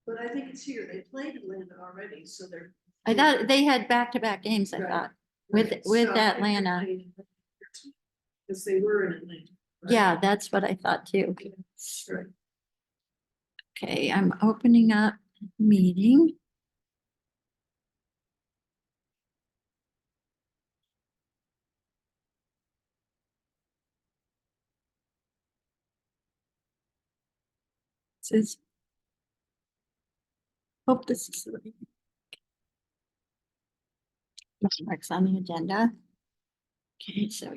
But I think it's here. They played Atlanta already, so they're. I thought they had back-to-back games, I thought, with Atlanta. Because they were in Atlanta. right? Yeah, that's what I thought too. Right. Okay, I'm opening up meeting. This is. Hope this is the right. Marks on the agenda. Okay, so.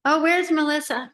Oh, where's Melissa?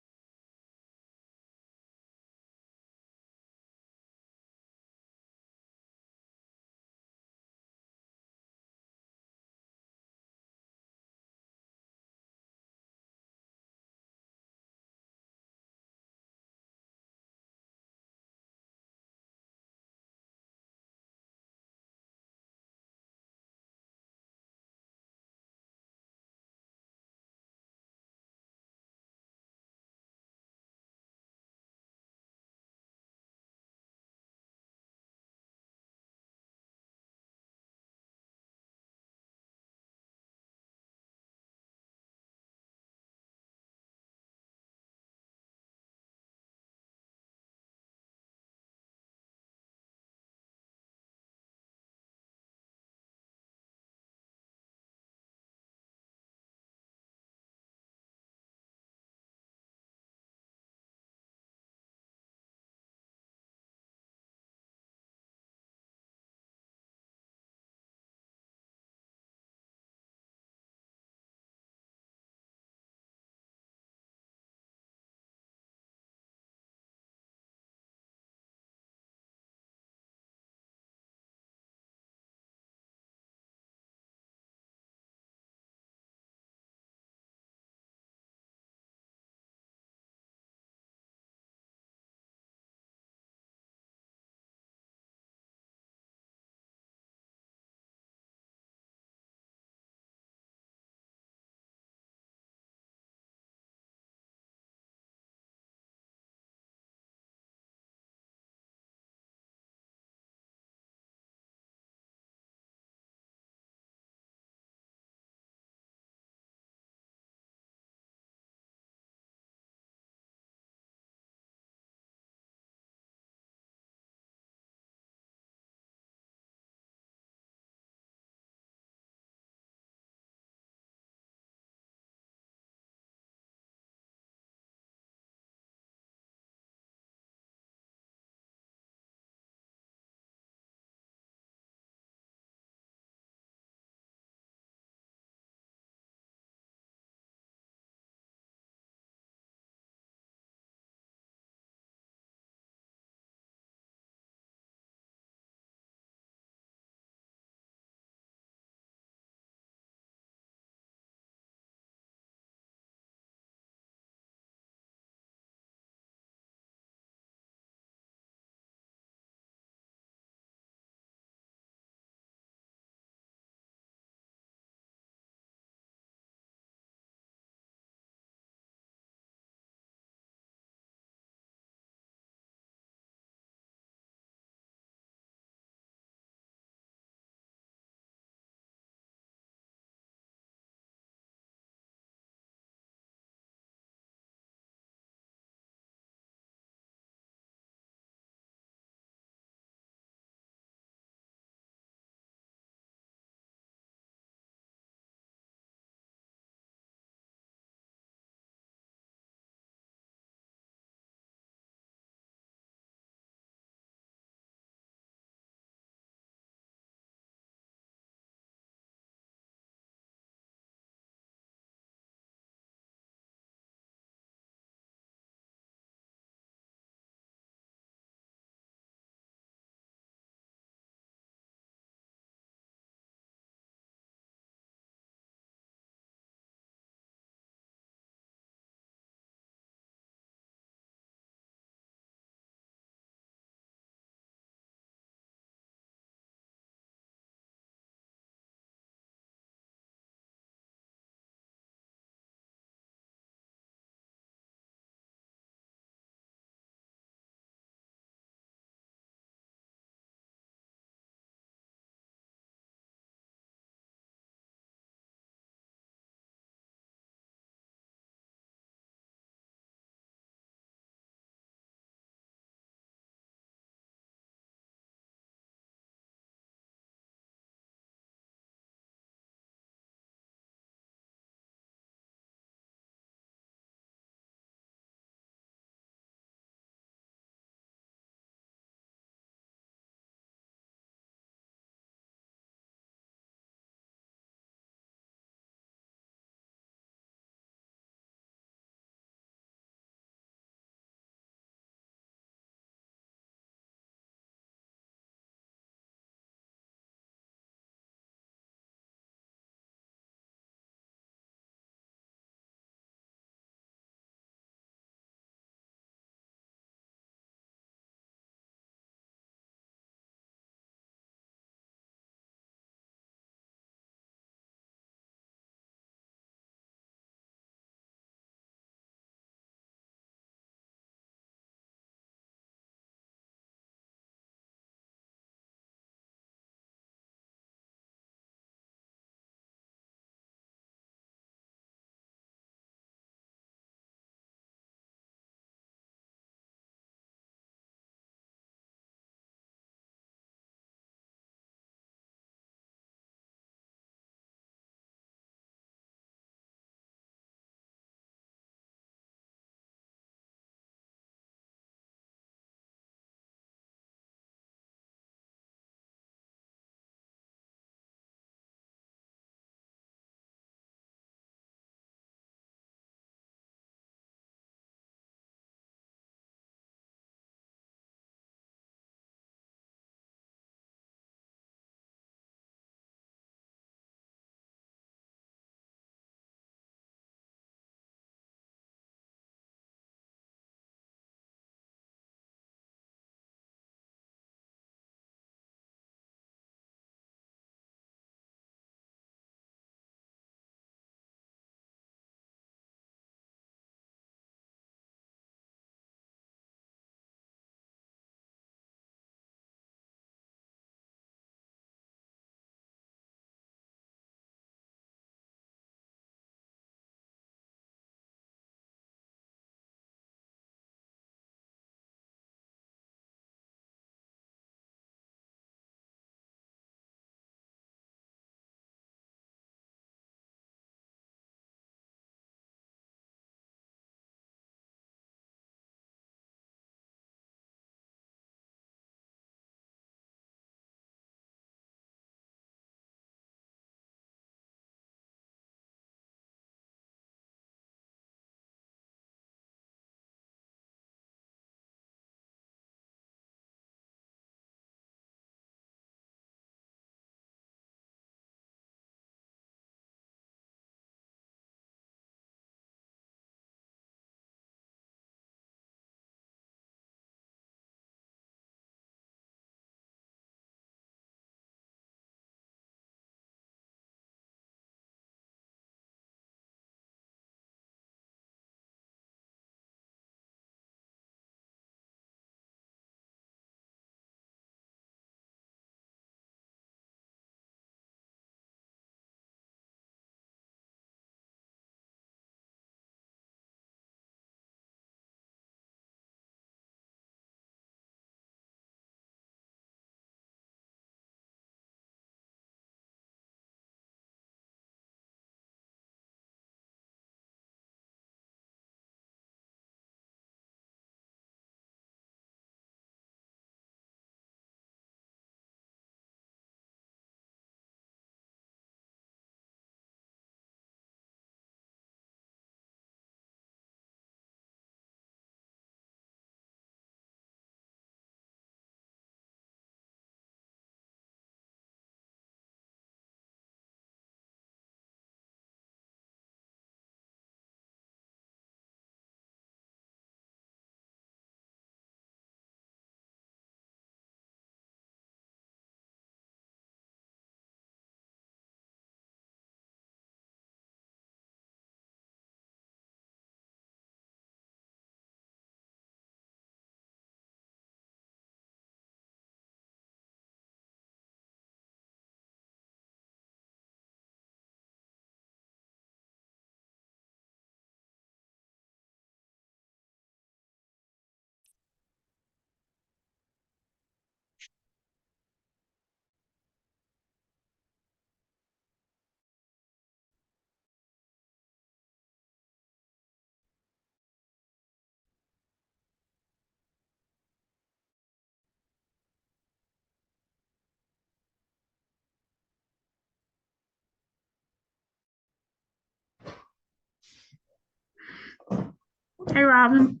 Hi, Robin.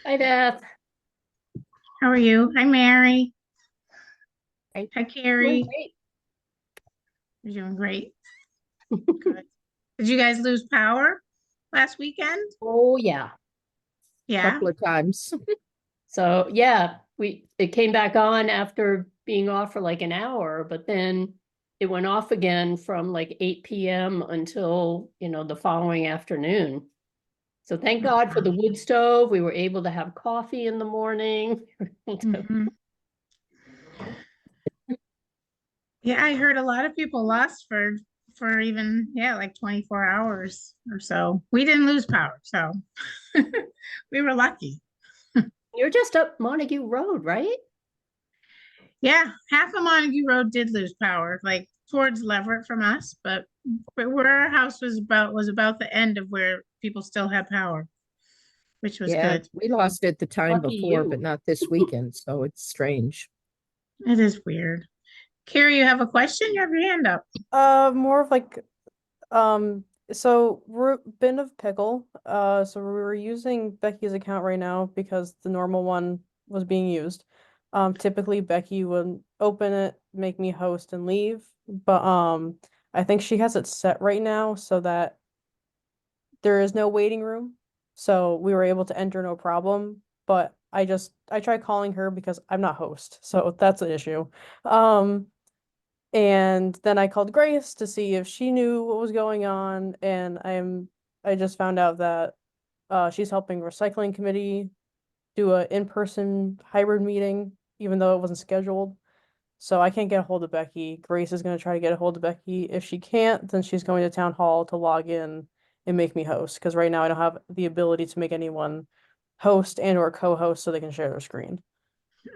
Hi, Beth. How are you? Hi, Mary. Hi. Hi, Carrie. Great. You're doing great. Good. Did you guys lose power last weekend? Oh, yeah. Yeah. Couple of times. So, yeah, it came back on after being off for like an hour, but then it went off again from like 8 p.m. until, the following afternoon. So thank God for the wood stove. We were able to have coffee in the morning. Mhm. Yeah, I heard a lot of people lost for even, like 24 hours or so. We didn't lose power, so we were lucky. You're just up Montague Road, right? Yeah, half of Montague Road did lose power, like towards Leverett from us, but where our house was about the end of where people still had power, which was Yeah, good. we lost it the time Lucky before, you. but not this weekend, so it's strange. It is weird. Carrie, you have a question? You have your hand up. More of like, so we're bin of pickle. So we were using Becky's account right now because the normal one was being used. Typically Becky would open it, make me host and leave, but I think she has it set right now so that there is no waiting room. So we were able to enter no problem, but I tried calling her because I'm not host, so that's an issue. And then I called Grace to see if she knew what was going on, and I just found out that she's helping recycling committee do a in-person hybrid meeting, even though it wasn't scheduled. So I can't get a hold of Becky. Grace is going to try to get a hold of Becky. If she can't, then she's going to town hall to log in and make me host, because right now I don't have the ability to make anyone host and or co-host so they can share their screen.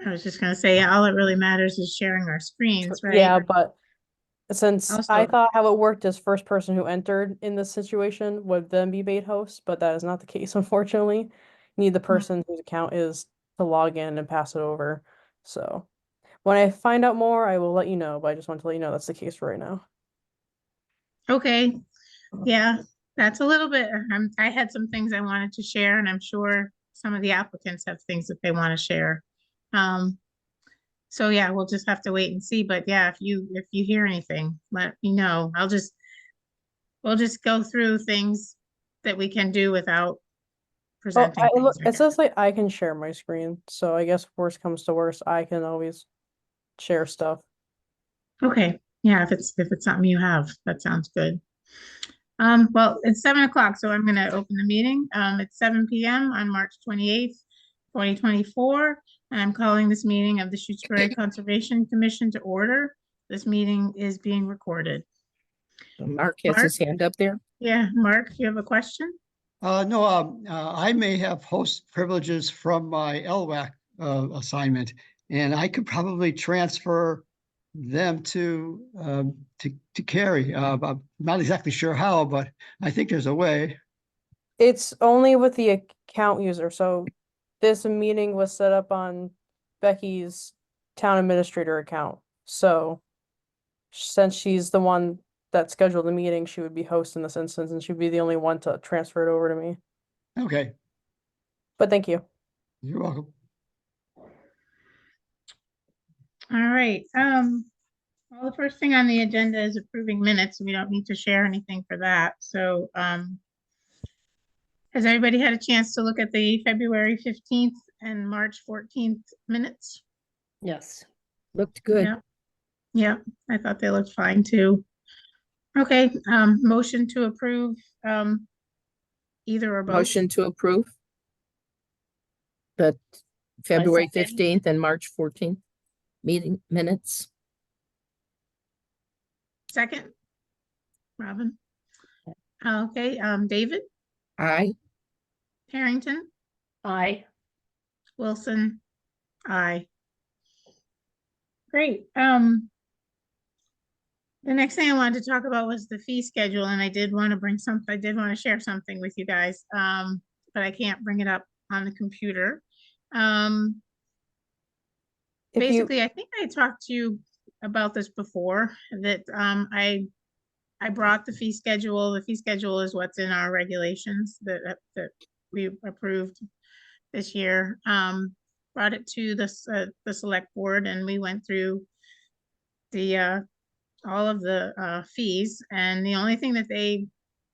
I was just gonna say, all that really matters is sharing our screens, right? Yeah, but since I Also, thought how it worked is first person who entered in this situation would then be made host, but that is not the case, unfortunately. You need the person whose account is to log in and pass it over. So when I find out more, I will let you know, but I just want to let you know that's the case for right now. okay, yeah, that's a little bit, I had some things I wanted to share, and I'm sure some of the applicants have things that they want to share. So yeah, we'll just have to wait and see, but yeah, if you hear anything, let me know. We'll just go through things that we can do without Oh, presenting things, I it guess. says like I can share my screen, so I guess worst comes to worst, I can always share stuff. Okay, yeah, if it's something you have, that sounds good. Well, it's 7 o'clock, so I'm gonna open the meeting. It's 7 p.m. on March 28th, 2024. And I'm calling this meeting of the Shutesbury Conservation Commission to order. This meeting is being recorded. Mark has Mark? his hand up there. Yeah, Mark, you have a question? No, I may have host privileges from my LWAC assignment, and I could probably transfer them to Carrie. I'm not exactly sure how, but I think there's a way. It's only with the account user, so this meeting was set up on Becky's town administrator account. So since she's the one that scheduled the meeting, she would be host in this instance, and she'd be the only one to transfer it over to me. Okay, But thank you. you're welcome. All right, well, the first thing on the agenda is approving minutes. We don't need to share anything for that. So, has everybody had a chance to look at the February 15th and March 14th minutes? Yes. Looked good. Yeah. Yeah, I thought they looked fine too. Okay, motion to approve, either or both. Motion to approve the February second. 15th and March 14th meeting minutes. Second? Robin? Okay, David, Aye. Harrington, Aye. Wilson, aye. Great, the next thing I wanted to talk about was the fee schedule, and I did want to share something with you guys, but I can't bring it up on the computer. If you Basically, I think I talked to you about this before, that I brought the fee schedule. The fee schedule is what's in our regulations that we approved this year. Brought it to the select board, and we went through the all of the fees, and the only thing that they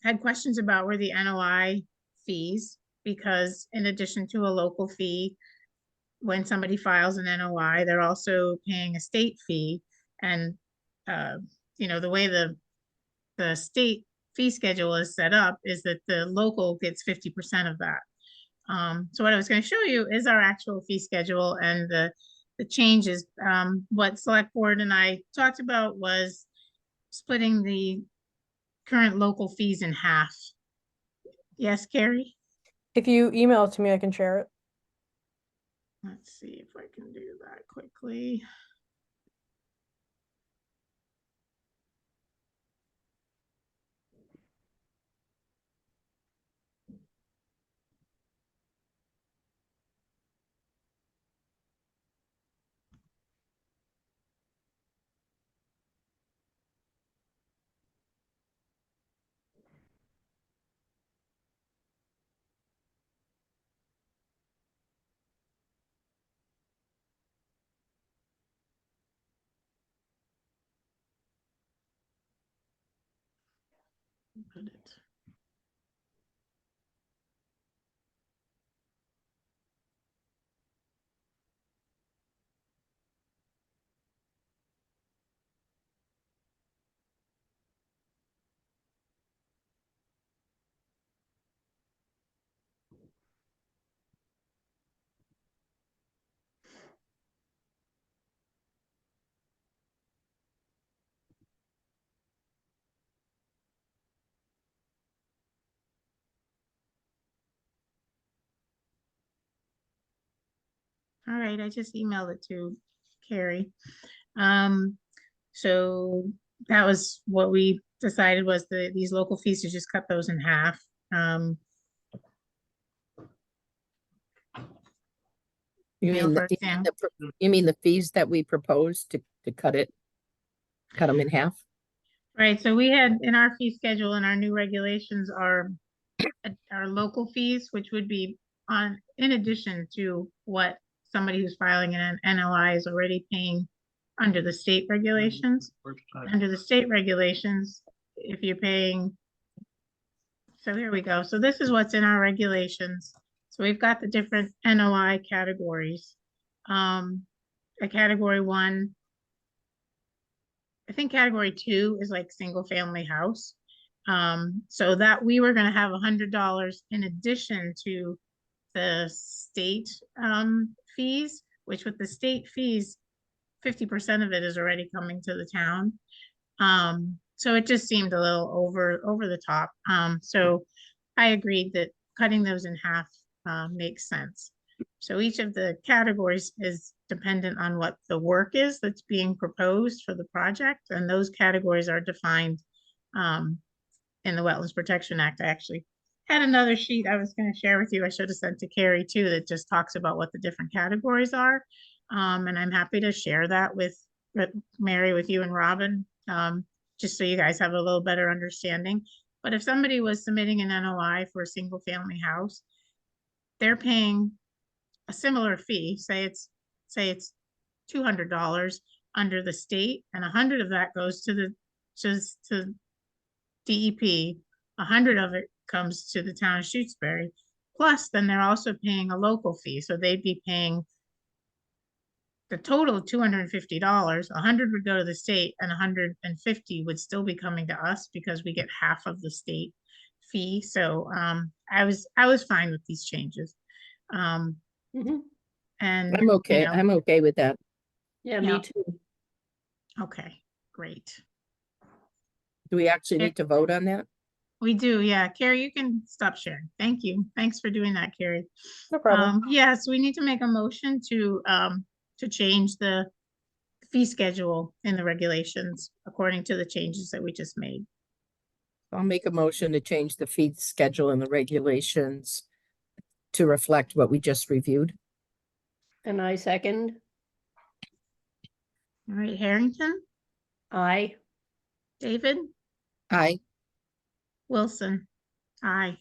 had questions about were the NOI fees, because in addition to a local fee, when somebody files an NOI, they're also paying a state fee. And you know, the way the state fee schedule is set up is that the local gets 50% of that. So what I was going to show you is our actual fee schedule and the changes. What select board and I talked about was splitting the current local fees in half. Yes, Carrie? If you email it to me, I can share it. Let's see if I can do that quickly. Put it. All right, I just emailed it to Carrie. So that was what we decided, was these local fees, to just cut those in half. You You know, mean, for example, you mean the fees that we proposed to cut them in half? right, so we had in our fee schedule and our new regulations are our local fees, which would be on, in addition to what somebody who's filing an NOI is already paying under the state regulations. Under the state regulations, if you're paying, so here we go. So this is what's in our regulations. So we've got the different NOI categories. A category 1, I think category 2 is like single family house. So that we were gonna have $100 in addition to the state fees, which with the state fees, 50% of it is already coming to the town. So it just seemed a little over the top. So I agreed that cutting those in half makes sense. So each of the categories is dependent on what the work is that's being proposed for the project, and those categories are defined in the Wetlands Protection Act. I actually had another sheet I was going to share with you. I should have sent to Carrie too, that just talks about what the different categories are. And I'm happy to share that with Mary, with you and Robin, just so you guys have a little better understanding. But if somebody was submitting an NOI for a single family house, they're paying a similar fee, say it's $200 under the state, and 100 of that goes to the to DEP, 100 of it comes to the town of Shutesbury. Plus, then they're also paying a local fee, so they'd be paying the total of $250. 100 would go to the state, and 150 would still be coming to us because we get half of the state fee. So I was fine with these changes. And I'm okay. you know, I'm okay with that. Yeah, Yeah. me too. okay, great. Do we actually need to vote on that? We do, yeah. Carrie, you can stop sharing. Thank you. Thanks for doing that, Carrie. No problem. Yes, we need to make a motion to change the fee schedule in the regulations according to the changes that we just made. I'll make a motion to change the fee schedule and the regulations to reflect what we just reviewed. And I second. All right, Harrington, Aye. David, Aye. Wilson, aye.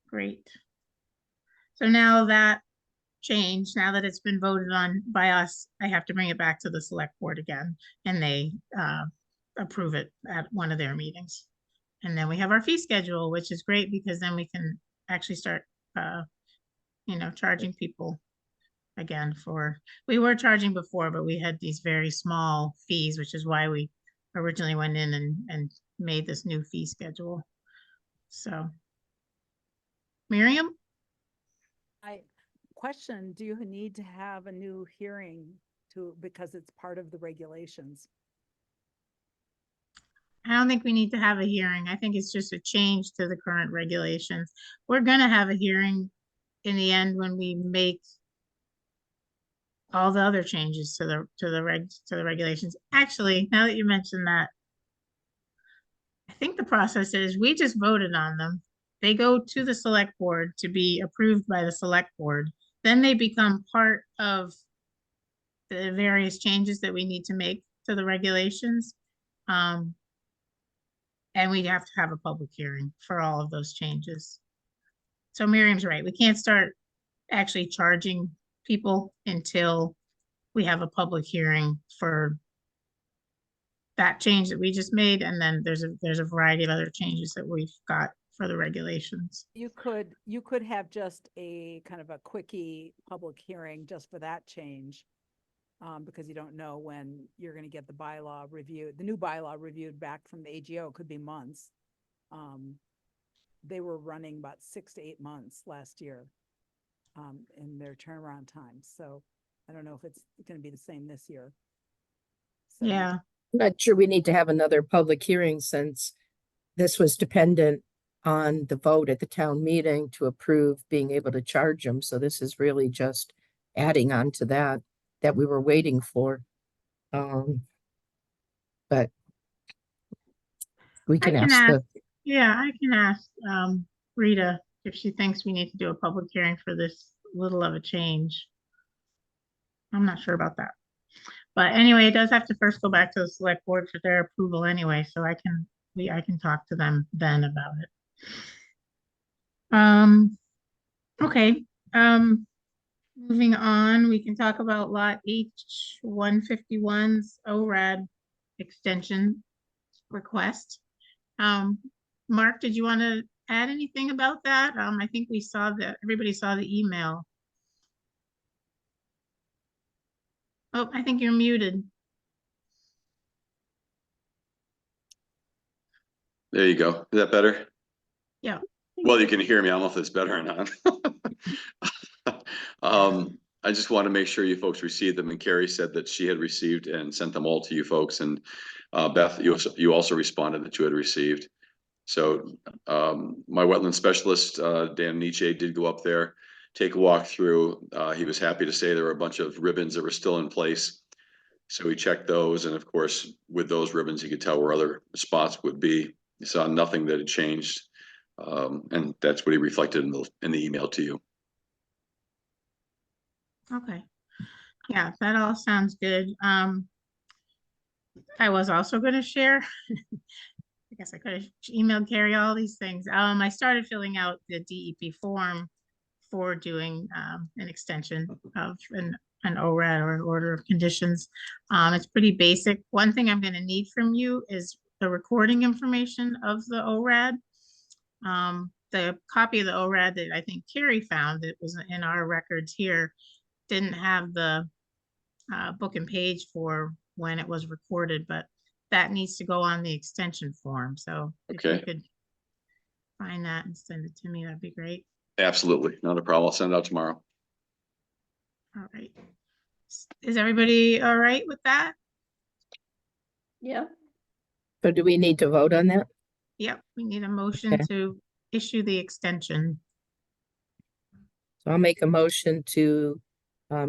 Great. So now that change, now that it's been voted on by us, I have to bring it back to the select board again, and they approve it at one of their meetings. And then we have our fee schedule, which is great because then we can actually start, charging people again we were charging before, but we had these very small fees, which is why we originally went in and made this new fee schedule. So, Miriam? Question, do you need to have a new hearing because it's part of the regulations? I don't think we need to have a hearing. I think it's just a change to the current regulations. We're gonna have a hearing in the end when we make all the other changes to the regulations. Actually, now that you mentioned that, I think the process is we just voted on them. They go to the select board to be approved by the select board. Then they become part of the various changes that we need to make to the regulations. And we have to have a public hearing for all of those changes. So Miriam's right. We can't start actually charging people until we have a public hearing for that change that we just made. And then there's a variety of other changes that we've got for the regulations. You could have just a kind of a quickie public hearing just for that change. Because you don't know when you're gonna get the new bylaw reviewed back from the AGO. It could be months. They were running about 6 to 8 months last year in their turnaround time. So I don't know if it's gonna be the same this year. So Yeah, I'm not sure we need to have another public hearing since this was dependent on the vote at the town meeting to approve being able to charge them. So this is really just adding on to that we were waiting for. But we can I can ask ask, yeah, I can ask Rita if she thinks we need to do a public hearing for this little of a change. I'm not sure about that. But anyway, it does have to first go back to the select board for their approval anyway, so I can talk to them then about it. Okay, moving on, we can talk about lot H151's ORAD extension request. Mark, did you want to add anything about that? I think everybody saw the email. Oh, I think you're muted. There you go. Is that better? Yeah. Well, you can hear me. I don't know if it's better or not. I just want to make sure you folks received them, and Carrie said that she had received and sent them all to you folks, and Beth, you also responded that you had received. So my wetland specialist, Dan Nietzsche, did go up there, take a walk through. He was happy to say there were a bunch of ribbons that were still in place. So he checked those, and of course, with those ribbons, you could tell where other spots would be. He saw nothing that had changed, and that's what he reflected in the email to you. Okay. Yeah, that all sounds good. I was also going to share. I guess I could have emailed Carrie all these things. I started filling out the DEP form for doing an extension of an ORAD, or an order of conditions. It's pretty basic. One thing I'm going to need from you is the recording information of the ORAD. The copy of the ORAD that I think Carrie found that was in our records here didn't have the book and page for when it was recorded, but that needs to go on the extension form. So if you Okay. could find that and send it to me, that'd be great. Absolutely, not a problem. I'll send it out tomorrow. All right. Is everybody all right with that? Yeah, So do we need to vote on that? Yep, we need a motion Okay. to issue the extension. So I'll make a motion to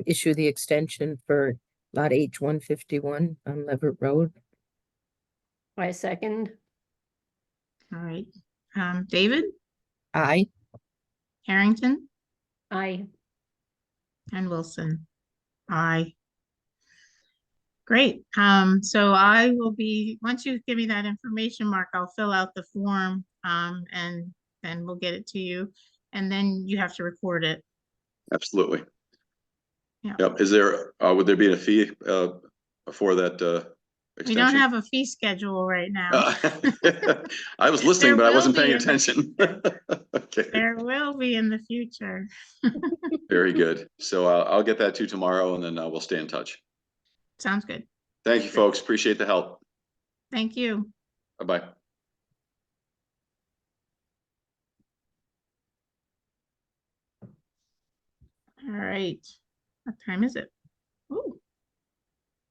issue the extension for lot H151 on Leverett Road. I second. All right. David, Aye. Harrington, I and Wilson. Aye. Great. So I will be, once you give me that information, Mark, I'll fill out the form, and then we'll get it to you. and then you have to record it. Absolutely. Yeah. Yep. Is there, would there be a fee, for that, We don't extension? have a fee schedule right now. I was listening, There but I will wasn't be paying in the- attention. Okay, There will be in the future. very good. So I'll get that to you tomorrow and then we'll stay in touch. Sounds good. Thank you, folks. Appreciate the help. Thank you. Bye-bye. All right. What time is it? Ooh,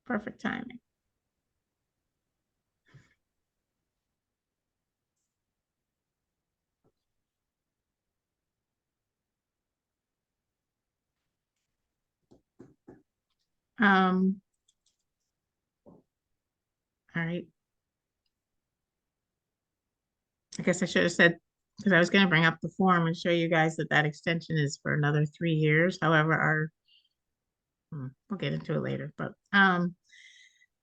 perfect timing. All right. I guess I should have said, because I was going to bring up the form and show you guys that that extension is for another 3 years. However, we'll get into it later, but, all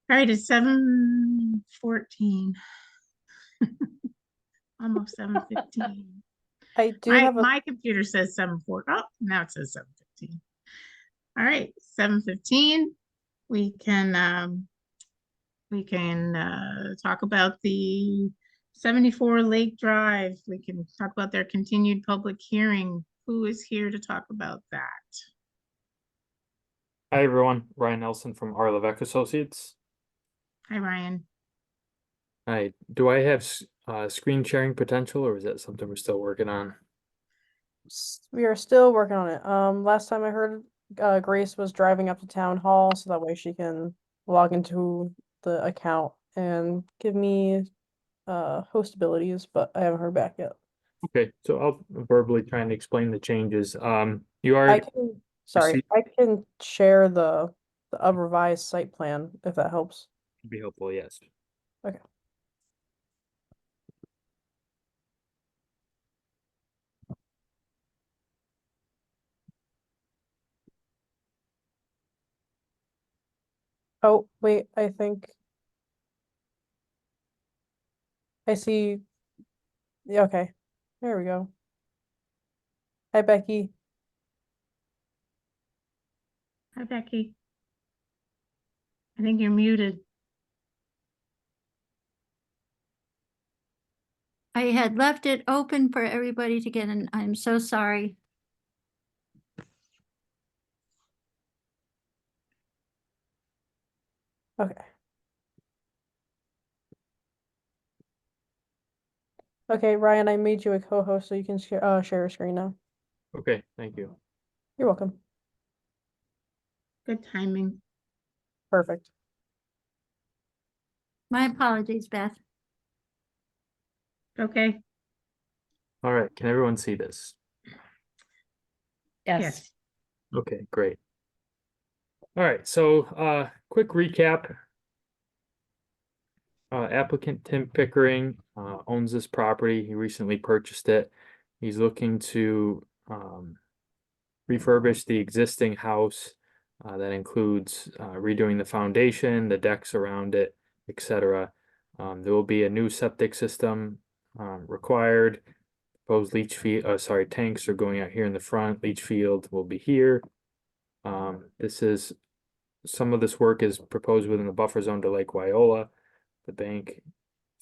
right, it's 7:14. Almost 7:15. I do My, have a, my computer says 7:4. Oh, now it says 7:15. All right, 7:15. We can talk about the 74 Lake Drive. We can talk about their continued public hearing. Who is here to talk about that? Hi, everyone. Ryan Nelson from R. Levesque Associates. Hi, Ryan. Hi. Do I have screen sharing potential, or is that something we're still working on? we are still working on it. Last time I heard, Grace was driving up to town hall, so that way she can log into the account and give me host abilities, but I haven't heard back yet. Okay, so I'll verbally try and explain the changes. You I are can, sorry, I can share the revised site plan if that helps. be helpful, yes. Okay. Oh, wait, I think I see. Yeah, okay. There we go. Hi, Becky. Hi, Becky. I think you're muted. I had left it open for everybody to get in. I'm so sorry. Okay. Okay, Ryan, I made you a co-host so you can share your screen now. Okay, thank you. You're welcome. Good timing. Perfect. My apologies, Beth. Okay. All right, can everyone see this? Yes. Yes. Okay, great. All right, so quick recap. Applicant Tim Pickering owns this property. He recently purchased it. He's looking to refurbish the existing house. That includes redoing the foundation, the decks around it, etc. There will be a new septic system required. Proposed leach field, tanks are going out here in the front. Leach field will be here. Some of this work is proposed within the buffer zone to Lake Wyola. The bank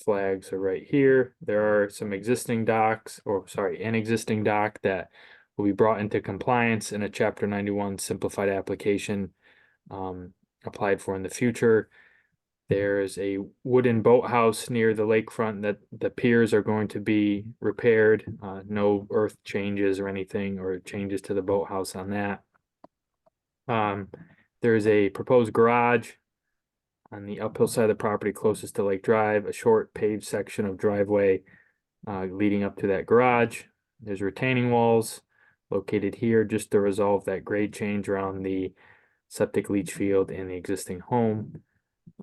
flags are right here. There are some existing docks, an existing dock that will be brought into compliance in a Chapter 91 simplified application applied for in the future. There's a wooden boathouse near the lakefront that the piers are going to be repaired. No earth changes or anything or changes to the boathouse on that. There's a proposed garage on the uphill side of the property closest to Lake Drive, a short paved section of driveway leading up to that garage. There's retaining walls located here just to resolve that grade change around the septic leach field and the existing home.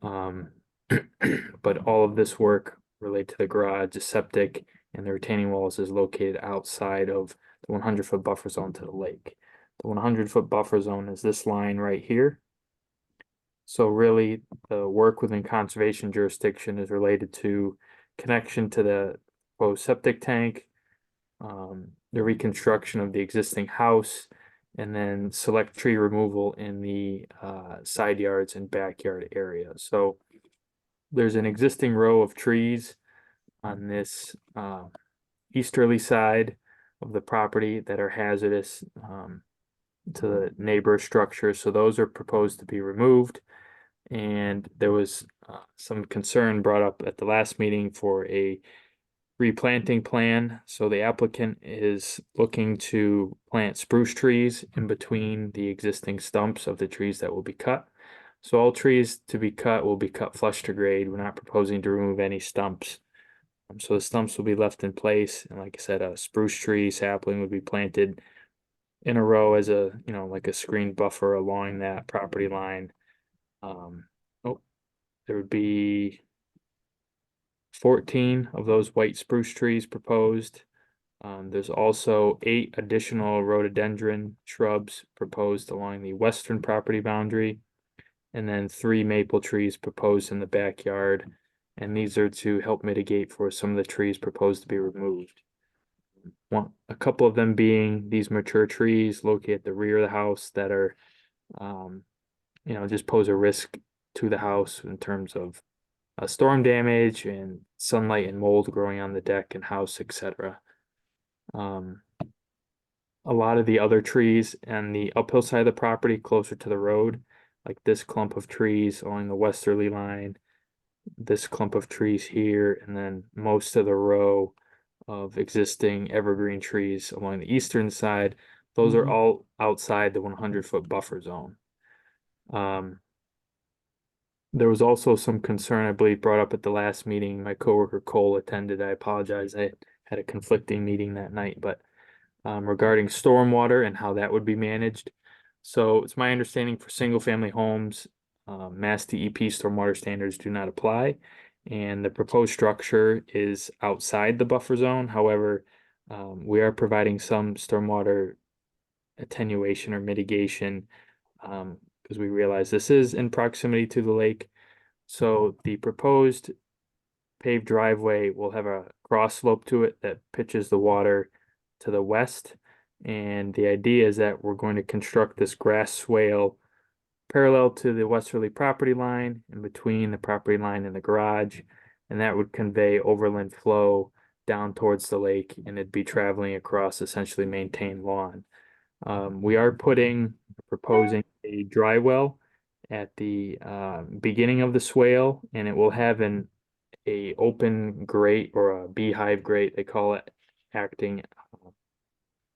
But all of this work related to the garage, the septic, and the retaining walls is located outside of the 100-foot buffer zone to the lake. The 100-foot buffer zone is this line right here. So really, the work within conservation jurisdiction is related to connection to the proposed septic tank, the reconstruction of the existing house, and then select tree removal in the side yards and backyard area. So there's an existing row of trees on this easterly side of the property that are hazardous to the neighbor structure. So those are proposed to be removed. And there was some concern brought up at the last meeting for a replanting plan. So the applicant is looking to plant spruce trees in between the existing stumps of the trees that will be cut. So all trees to be cut will be cut flush to grade. We're not proposing to remove any stumps. So the stumps will be left in place. And like I said, a spruce tree sapling would be planted in a row as a, like a screen buffer along that property line. There would be 14 of those white spruce trees proposed. There's also 8 additional rhododendron shrubs proposed along the western property boundary, and then 3 maple trees proposed in the backyard. And these are to help mitigate for some of the trees proposed to be removed. A couple of them being these mature trees located at the rear of the house that are, just pose a risk to the house in terms of storm damage and sunlight and mold growing on the deck and house, etc. A lot of the other trees and the uphill side of the property closer to the road, like this clump of trees along the westerly line, this clump of trees here, and then most of the row of existing evergreen trees along the eastern side, those are all outside the 100-foot buffer zone. There was also some concern, I believe, brought up at the last meeting. My coworker Cole attended. I apologize. I had a conflicting meeting that night, but regarding stormwater and how that would be managed. So it's my understanding for single-family homes, Mass DEP stormwater standards do not apply, and the proposed structure is outside the buffer zone. However, we are providing some stormwater attenuation or mitigation because we realize this is in proximity to the lake. So the proposed paved driveway will have a cross slope to it that pitches the water to the west. And the idea is that we're going to construct this grass swale parallel to the westerly property line and between the property line and the garage. And that would convey overland flow down towards the lake, and it'd be traveling across essentially maintained lawn. We are proposing a dry well at the beginning of the swale, and it will have a open grate or a beehive grate, they call it, acting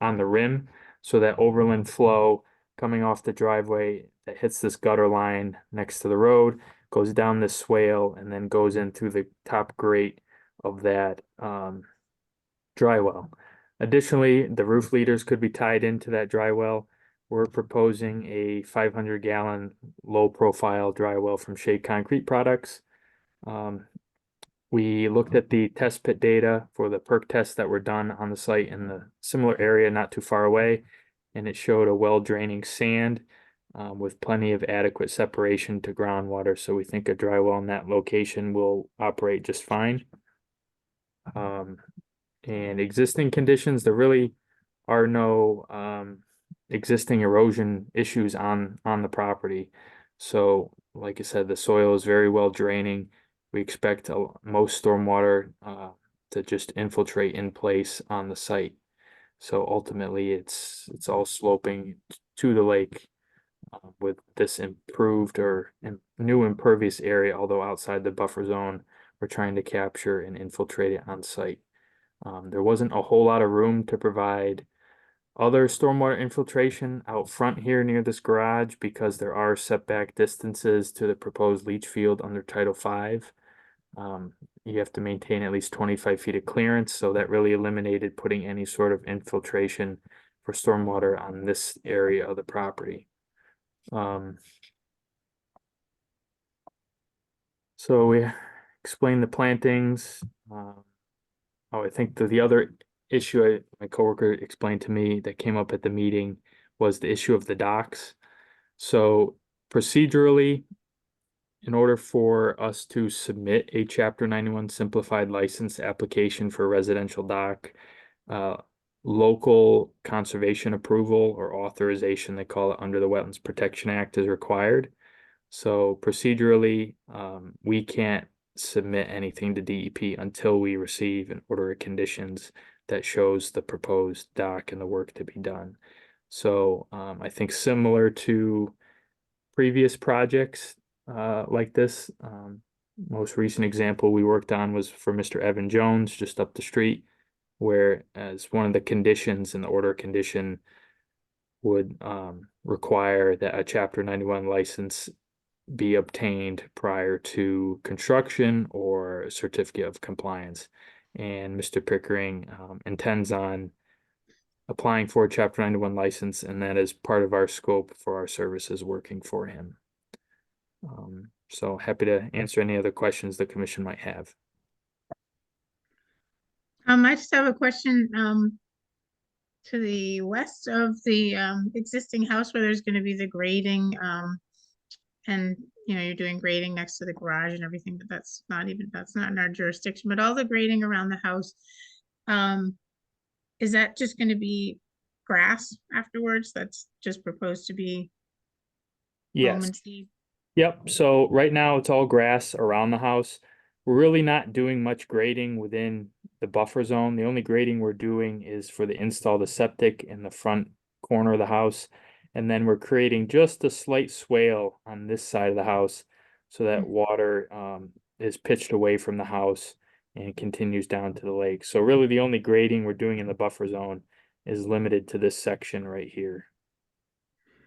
on the rim, so that overland flow coming off the driveway that hits this gutter line next to the road goes down this swale and then goes in through the top grate of that dry well. Additionally, the roof leaders could be tied into that dry well. We're proposing a 500-gallon low-profile dry well from Shade Concrete Products. We looked at the test pit data for the perk tests that were done on the site in the similar area not too far away, and it showed a well-draining sand with plenty of adequate separation to groundwater. So we think a dry well in that location will operate just fine. And existing conditions, there really are no existing erosion issues on the property. So like I said, the soil is very well draining. We expect most stormwater to just infiltrate in place on the site. So ultimately it's all sloping to the lake with this improved or new impervious area, although outside the buffer zone, we're trying to capture and infiltrate it on site. There wasn't a whole lot of room to provide other stormwater infiltration out front here near this garage because there are setback distances to the proposed leach field under Title V. You have to maintain at least 25 feet of clearance, so that really eliminated putting any sort of infiltration for stormwater on this area of the property. So we explained the plantings. I think the other issue my coworker explained to me that came up at the meeting was the issue of the docks. So procedurally, in order for us to submit a Chapter 91 simplified license application for a residential dock, local conservation approval or authorization, they call it, under the Wetlands Protection Act is required. So procedurally, we can't submit anything to DEP until we receive an order of conditions that shows the proposed dock and the work to be done. So I think similar to previous projects like this, most recent example we worked on was for Mr. Evan Jones, just up the street, where as one of the conditions in the order condition would require that a Chapter 91 license be obtained prior to construction or a certificate of compliance. And Mr. Pickering intends on applying for a Chapter 91 license, and that is part of our scope for our services working for him. So happy to answer any other questions the commission might have. I just have a question, to the west of the, existing house where there's gonna be the grading, and, you know, you're doing grading next to the garage and everything, but that's not in our jurisdiction, but all the grading around the house, is that just gonna be grass afterwards? That's just proposed to be loam Yes. and seed? Yep. So right now it's all grass around the house. We're really not doing much grading within the buffer zone. The only grading we're doing is for the install the septic in the front corner of the house. And then we're creating just a slight swale on this side of the house so that water is pitched away from the house and continues down to the lake. So really the only grading we're doing in the buffer zone is limited to this section right here.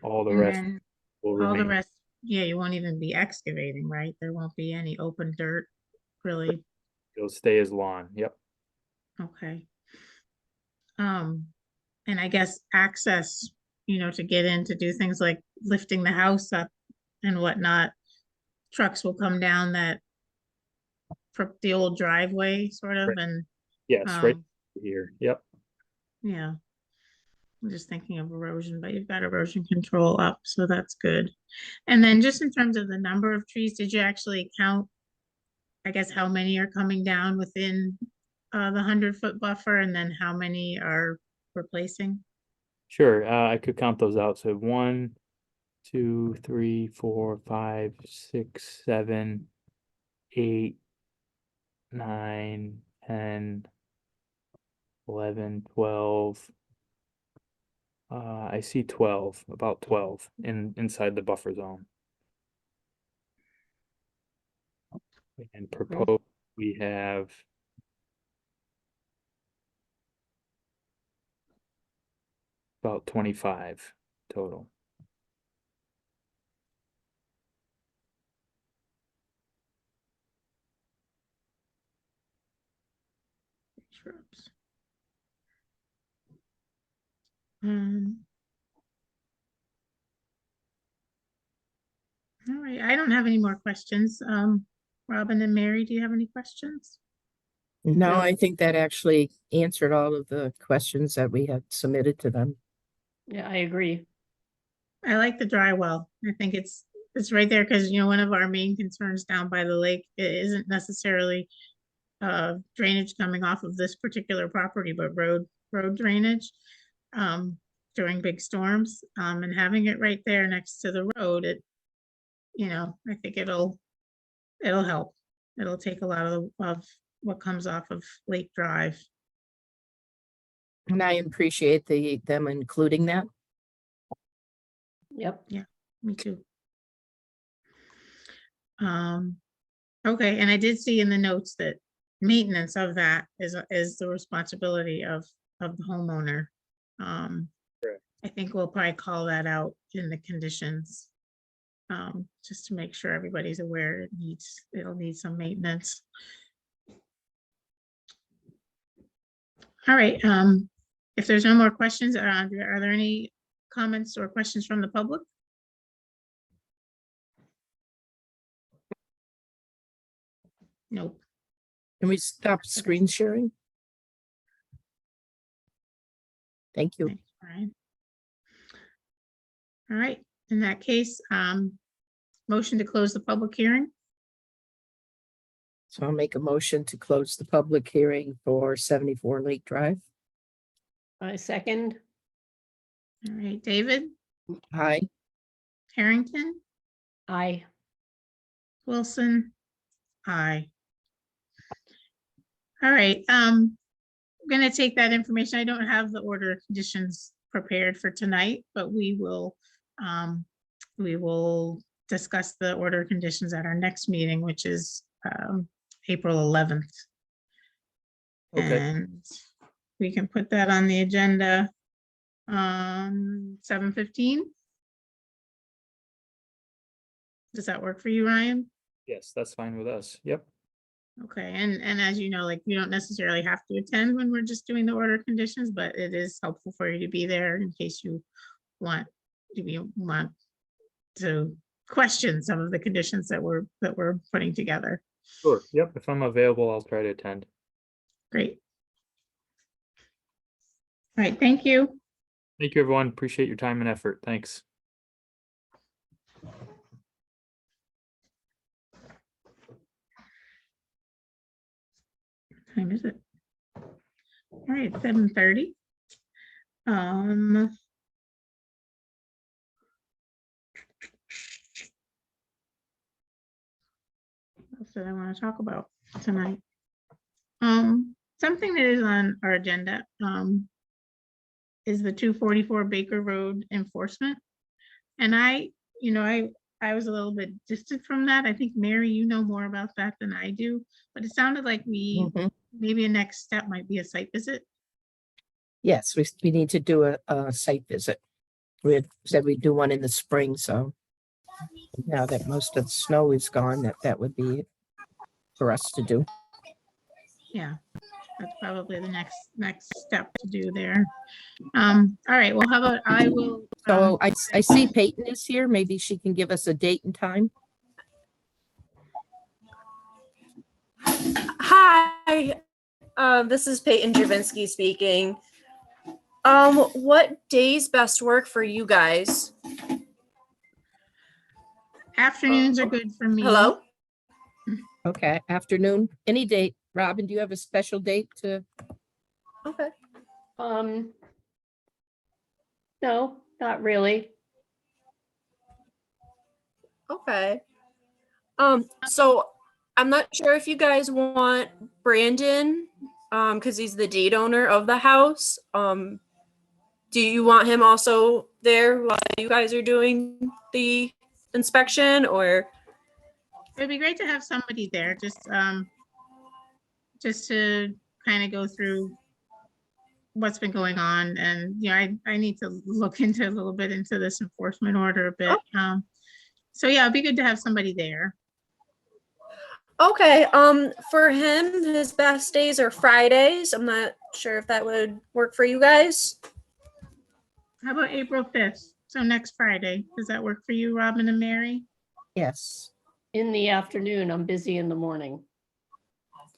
All the And rest then will all the remain. rest, yeah, you won't even be excavating, right? There won't be any open dirt, really. It'll stay as lawn. Yep. Okay. And I guess access, you know, to get in to do things like lifting the house up and whatnot, trucks will come down that from the old driveway sort of, Right. and, Yes, right um, here. Yep. yeah. I'm just thinking of erosion, but you've got erosion control up, so that's good. And then just in terms of the number of trees, did you actually count, I guess, how many are coming down within the 100-foot buffer, and then how many are replacing? Sure. I could count those out. So 1, 2, 3, 4, 5, 6, 7, 8, 9, 10, 11, 12. I see 12, about 12 inside the buffer zone. And proposed, we have about 25 total. Shrubs. All right, I don't have any more questions. Robin and Mary, do you have any questions? No, Yeah. I think that actually answered all of the questions that we had submitted to them. Yeah, I agree. I like the dry well. I think it's right there because, you know, one of our main concerns down by the lake isn't necessarily drainage coming off of this particular property, but road drainage during big storms. And having it right there next to the road, you know, I think it'll help. It'll take a lot of what comes off of Lake Drive. And I appreciate them including that. Yep. Me too. Okay, and I did see in the notes that maintenance of that is the responsibility of the homeowner. Correct. I think we'll probably call that out in the conditions. Just to make sure everybody's aware it'll need some maintenance. All right, if there's no more questions, are there any comments or questions from the public? Nope. Can we stop screen sharing? Thank you. Thanks, Brian. All right, in that case, motion to close the public hearing. So I'll make a motion to close the public hearing for 74 Lake Drive. I second. All right, David, Aye. Harrington, Aye. Wilson, aye. All right, I'm gonna take that information. I don't have the order of conditions prepared for tonight, but we will discuss the order of conditions at our next meeting, which is April 11th. Okay. And we can put that on the agenda 7:15. Does that work for you, Ryan? Yes, that's fine with us. Yep. Okay, and as you know, like, you don't necessarily have to attend when we're just doing the order of conditions, but it is helpful for you to be there in case you want to question some of the conditions that we're putting together. Sure. Yep. If I'm available, I'll try to attend. Great. All right, thank you. Thank you, everyone. Appreciate your time and effort. Thanks. What time is it? All right, 7:30. What else did I want to talk about tonight? Something that is on our agenda, is the 244 Baker Road enforcement. And I was a little bit distant from that. I think, Mary, you know more about that than I do, but it sounded like Mhm. maybe a next step might be a site visit. Yes, we need to do a site visit. We had said we'd do one in the spring, so now that most of the snow is gone, that would be it for us to do. Yeah, that's probably the next step to do there. All right, well, how about I will. So I see Peyton is here. Maybe she can give us a date and time. Hi, this is Peyton Javinsky speaking. What days best work for you guys? Afternoons are good for me. Hello? Okay, afternoon, any date. Robin, do you have a special date to? Okay. No, not really. Okay. So I'm not sure if you guys want Brandon, because he's the deed owner of the house. Do you want him also there while you guys are doing the inspection, or? It'd be great to have somebody there, just to kind of go through what's been going on. And, I need to look into a little bit into this enforcement order a bit. So yeah, it'd be good to have somebody there. Okay, for him, his best days are Fridays. I'm not sure if that would work for you guys. How about April 5th? So next Friday. Does that work for you, Robin and Mary? Yes. In the afternoon, I'm busy in the morning.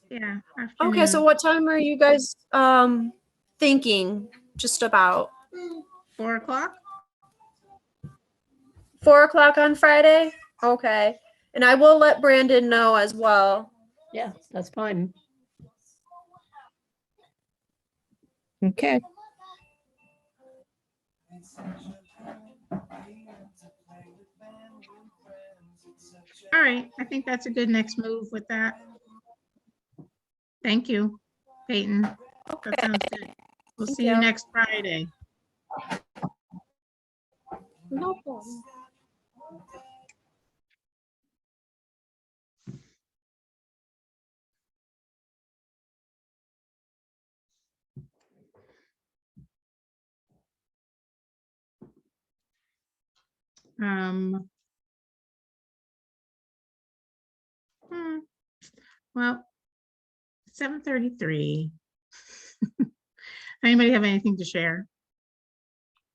Yeah. Okay, so afternoon. what time are you guys thinking just about? 4 o'clock? 4 o'clock on Friday? Okay. And I will let Brandon know as well. Yeah, that's fine. Okay. All right, I think that's a good next move with that. Thank you, Peyton. Okay. That sounds good. We'll Thank see you you. next Friday. No problem. Well, 7:33. Anybody have anything to share?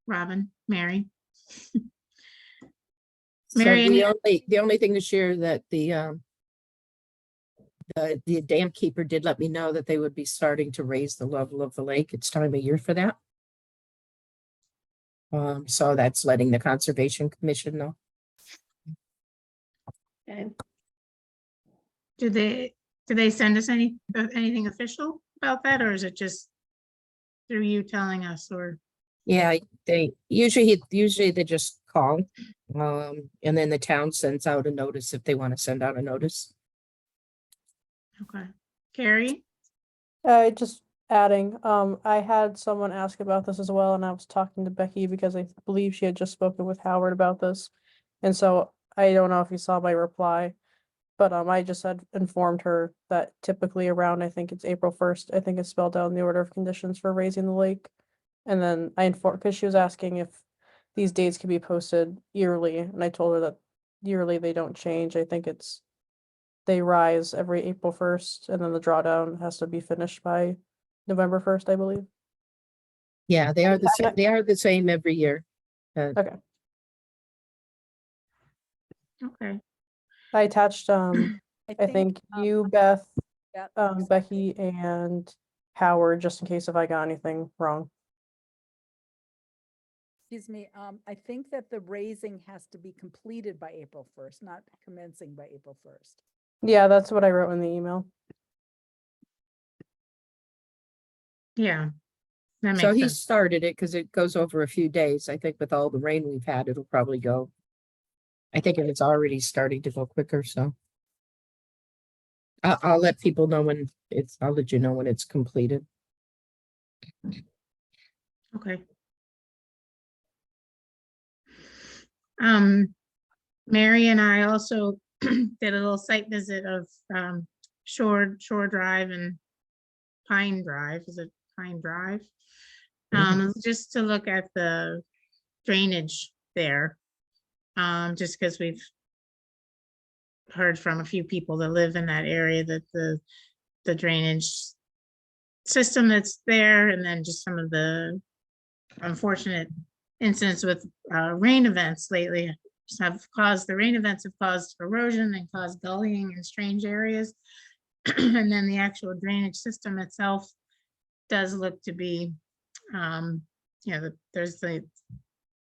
Robin, Mary? So Mary, the only thing to share that the dam keeper did let me know that they would be starting to raise the level of the lake. It's time of year for that. So that's letting the Conservation Commission know. Okay. do they send us anything official about that, or is it just through you telling us or? Yeah, they usually they just call. And then the town sends out a notice if they want to send out a notice. Okay. Carrie? Just adding, I had someone ask about this as well, and I was talking to Becky because I believe she had just spoken with Howard about this. And so I don't know if you saw my reply, but I just had informed her that typically around, I think it's April 1st, I think it's spelled out in the order of conditions for raising the lake. And then I informed, because she was asking if these dates could be posted yearly, and I told her that yearly they don't change. I think it's they rise every April 1st, and then the drawdown has to be finished by November 1st, I believe. Yeah, they are the And same. They are the same every year. Okay. Okay. I attached, I think you, Beth, Yep, Becky, exactly. and Howard, just in case if I got anything wrong. Excuse me, I think that the raising has to be completed by April 1st, not commencing by April 1st. Yeah, that's what I wrote in the email. Yeah. That So makes he sense. started it because it goes over a few days. I think with all the rain we've had, it'll probably go. I think it's already starting to go quicker, so. I'll let people know when I'll let you know when it's completed. Okay. Mary and I also did a little site visit of Shore Drive and Pine Drive. Is it Pine Drive? Just to look at the drainage there. Just because we've heard from a few people that live in that area that the drainage system that's there, and then just some of the unfortunate incidents with rain events lately the rain events have caused erosion and caused gullying in strange areas. And then the actual drainage system itself does look to be, there's the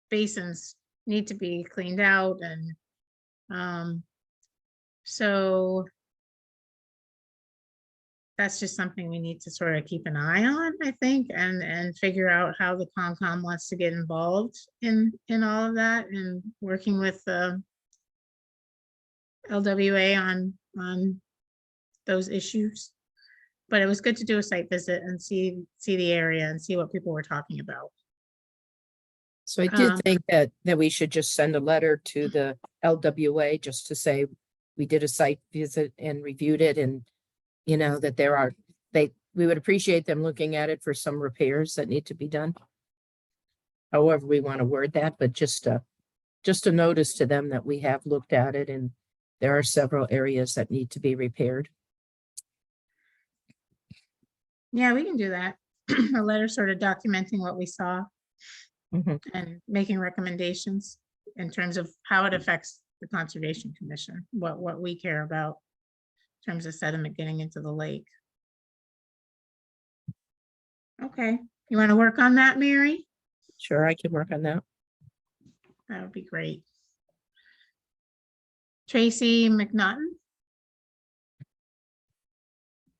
basins need to be cleaned out, and so that's just something we need to sort of keep an eye on, I think, and figure out how the Concom wants to get involved in all of that, and working with LWA on those issues. But it was good to do a site visit and see the area and see what people were talking about. So I did think that we should just send a letter to the LWA just to say we did a site visit and reviewed it, and that we would appreciate them looking at it for some repairs that need to be done. However we want to word that, but just a notice to them that we have looked at it and there are several areas that need to be repaired. Yeah, we can do that. A letter sort of documenting what we saw and making recommendations in terms of how it affects the Conservation Commission, what we care about in terms of sediment getting into the lake. Okay, you want to work on that, Mary? Sure, I can work on that. That would be great. Tracy McNaughton?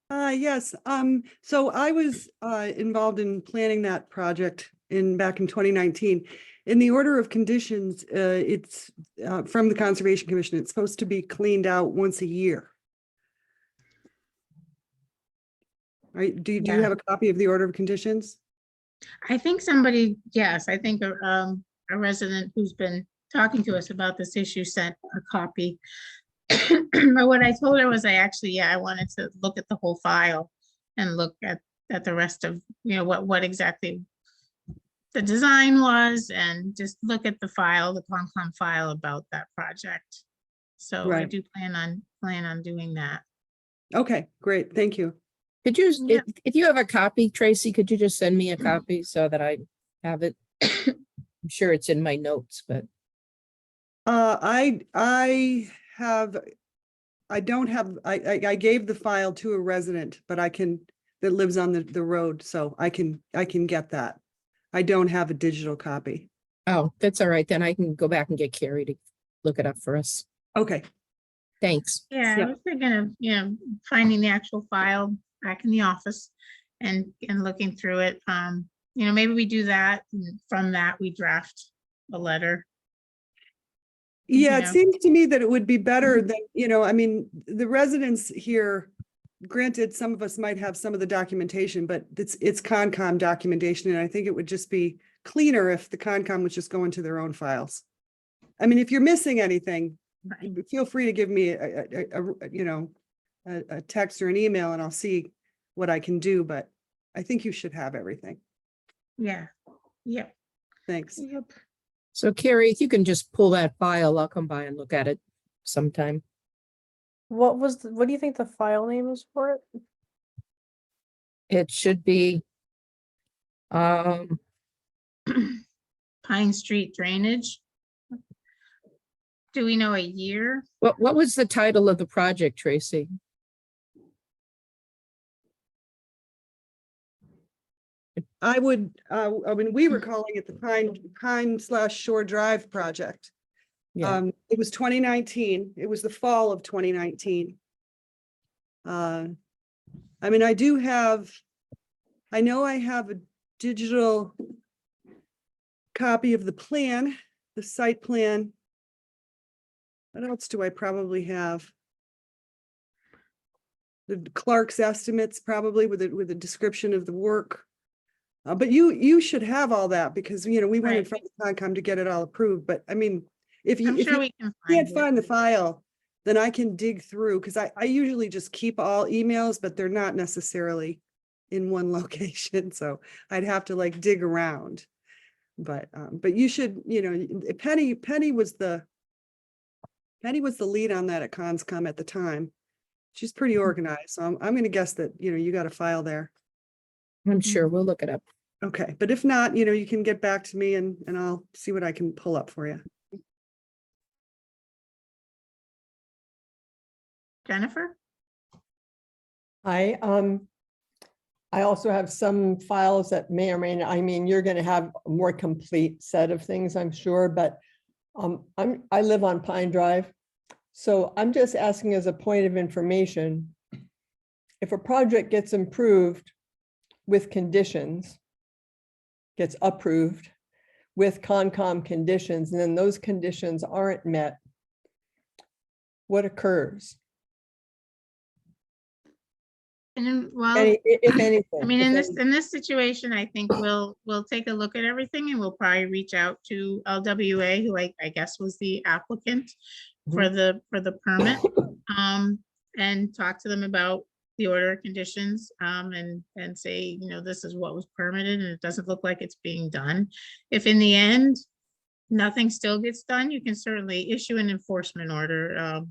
Yes, so I was involved in planning that project back in 2019. In the order of conditions, it's from the Conservation Commission, it's supposed to be cleaned out once a year. Right, do you have a copy of the order of conditions? I think yes, I think a resident who's been talking to us about this issue sent a copy. But what I told her was I wanted to look at the whole file and look at the rest of, what exactly the design was, and just look at the file, the Concom file about that project. So I do plan on doing that. Okay, great, thank you. Could you, if you have a copy, Tracy, could you just send me a copy so that I have it? I'm sure it's in my notes, but. I gave the file to a resident, but that lives on the road, so I can get that. I don't have a digital copy. Oh, that's all right. Then I can go back and get Carrie to look it up for us. Okay. Thanks. Yeah, I was thinking of, finding the actual file back in the office and looking through it. maybe we do that, and from that, we draft a letter. Yeah, it know. seems to me that it would be better than, I mean, the residents here, granted, some of us might have some of the documentation, but it's Concom documentation, and I think it would just be cleaner if the Concom was just going to their own files. I mean, if you're missing anything, Right. feel free to give me a text or an email and I'll see what I can do, but I think you should have everything. Yeah, yep, Thanks. yep. So Carrie, if you can just pull that file, I'll come by and look at it sometime. What do you think the file name is for it? It should be, Pine Street drainage. Do we know a year? what was the title of the project, Tracy? I mean, we were calling it the Pine/Shore Drive project. Yeah, It was 2019. It was the fall of 2019. I mean, I know I have a digital copy of the plan, the site plan. What else do I probably have? The Clark's estimates probably with a description of the work. But you should have all that because, we went in Right. front of Concom to get it all approved. But I mean, if I'm you sure we can can't find find it. the file, then I can dig through because I usually just keep all emails, but they're not necessarily in one location. So I'd have to like dig around. But you should, Penny was the lead on that at Conscom at the time. She's pretty organized. So I'm going to guess that, you got a file there. I'm sure we'll look it up. Okay, but if not, you can get back to me and I'll see what I can pull up for you. Jennifer? I also have some files that may or may not, I mean, you're gonna have a more complete set of things, I'm sure, but I live on Pine Drive. So I'm just asking as a point of information, if a project gets improved with conditions, gets approved with Concom conditions, and then those conditions aren't met, what occurs? And then, well, If anything. I mean, if in any- this situation, I think we'll take a look at everything and we'll probably reach out to LWA, who I guess was the applicant for the permit. And talk to them about the order of conditions, and say, this is what was permitted and it doesn't look like it's being done. If in the end, nothing still gets done, you can certainly issue an enforcement order.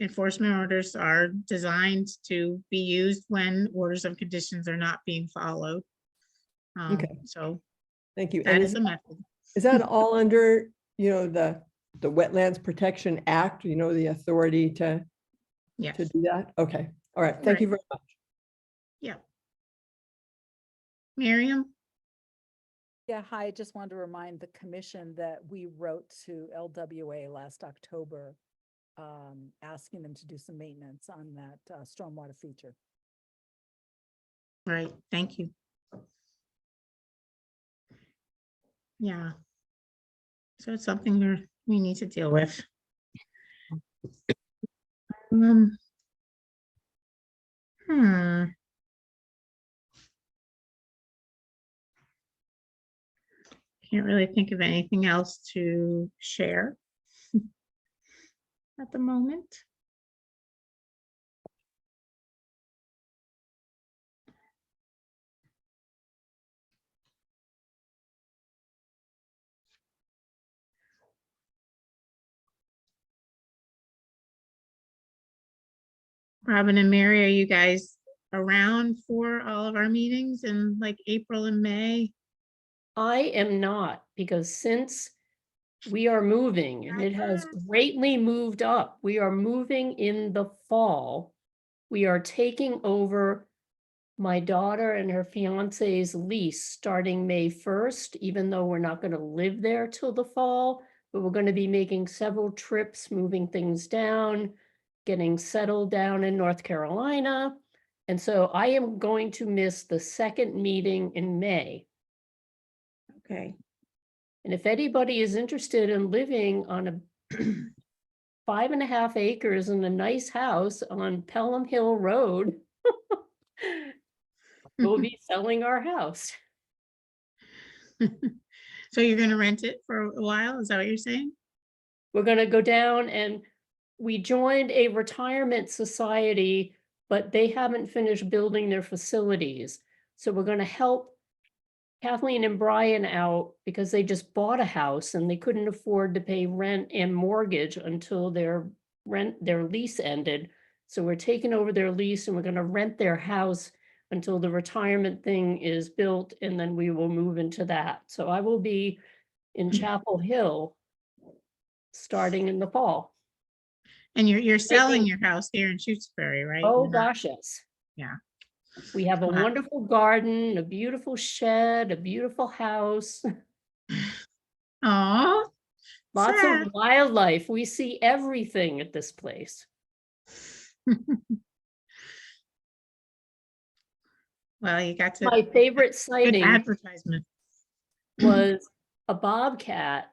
Enforcement orders are designed to be used when orders of conditions are not being followed. Okay. So Thank you. that And is a method. is that all under, the Wetlands Protection Act, the authority to Yes, do that? Okay, all right, thank you very much. yeah. Miriam? Yeah, hi, I just wanted to remind the commission that we wrote to LWA last October, asking them to do some maintenance on that stormwater feature. Right, thank you. Yeah. So it's something we need to deal with. Can't really think of anything else to share at the moment. Robin and Mary, are you guys around for all of our meetings in like April and May? I am not, because since we are moving and it has greatly moved up, we are moving in the fall. We are taking over my daughter and her fiance's lease starting May 1st, even though we're not going to live there till the fall, but we're going to be making several trips, moving things down, getting settled down in North Carolina. And so I am going to miss the second meeting in May. Okay. And if anybody is interested in living on a 5.5 acres in a nice house on Pelham Hill Road, we'll be selling our house. So you're gonna rent it for a while? Is that what you're saying? We're gonna go down and we joined a retirement society, but they haven't finished building their facilities. So we're gonna help Kathleen and Brian out because they just bought a house and they couldn't afford to pay rent and mortgage until their lease ended. So we're taking over their lease and we're gonna rent their house until the retirement thing is built, and then we will move into that. So I will be in Chapel Hill starting in the fall. And you're selling Thinking- your house here in Shutesbury, right? Oh, You're not- gosh, yes. Yeah. We have a Wow. wonderful garden, a beautiful shed, a beautiful house, Aw. lots sad. of wildlife. We see everything at this place. Well, you got to, My favorite good sighting advertisement. was a bobcat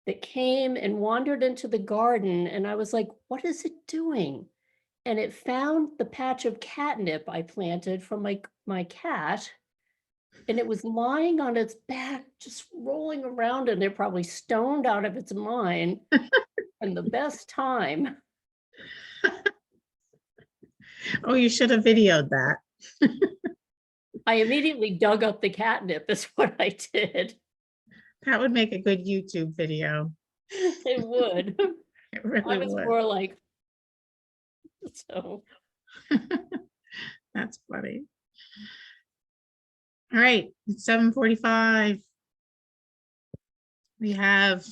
that came and wandered into the garden, and I was like, what is it doing? And it found the patch of catnip I planted from my cat, and it was lying on its back, just rolling around, and they're probably stoned out of its mind. And the best time. Oh, you should have videoed that. I immediately dug up the catnip, is what I did. That would make a good YouTube video. It would. It I really was would. more like, so. That's funny. All right, it's 7:45. We have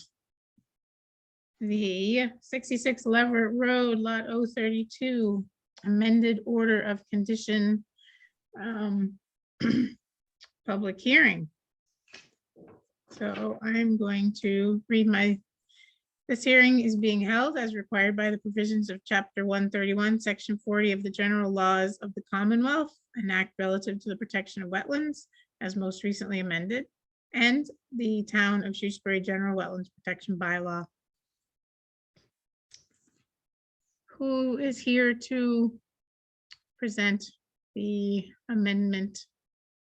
the 66 Leverett Road, Lot 032, amended order of condition, public hearing. So I'm going to read this hearing is being held as required by the provisions of Chapter 131, Section 40 of the General Laws of the Commonwealth, an act relative to the protection of wetlands, as most recently amended, and the Town of Shutesbury General Wetlands Protection Bylaw. Who is here to present the amendment?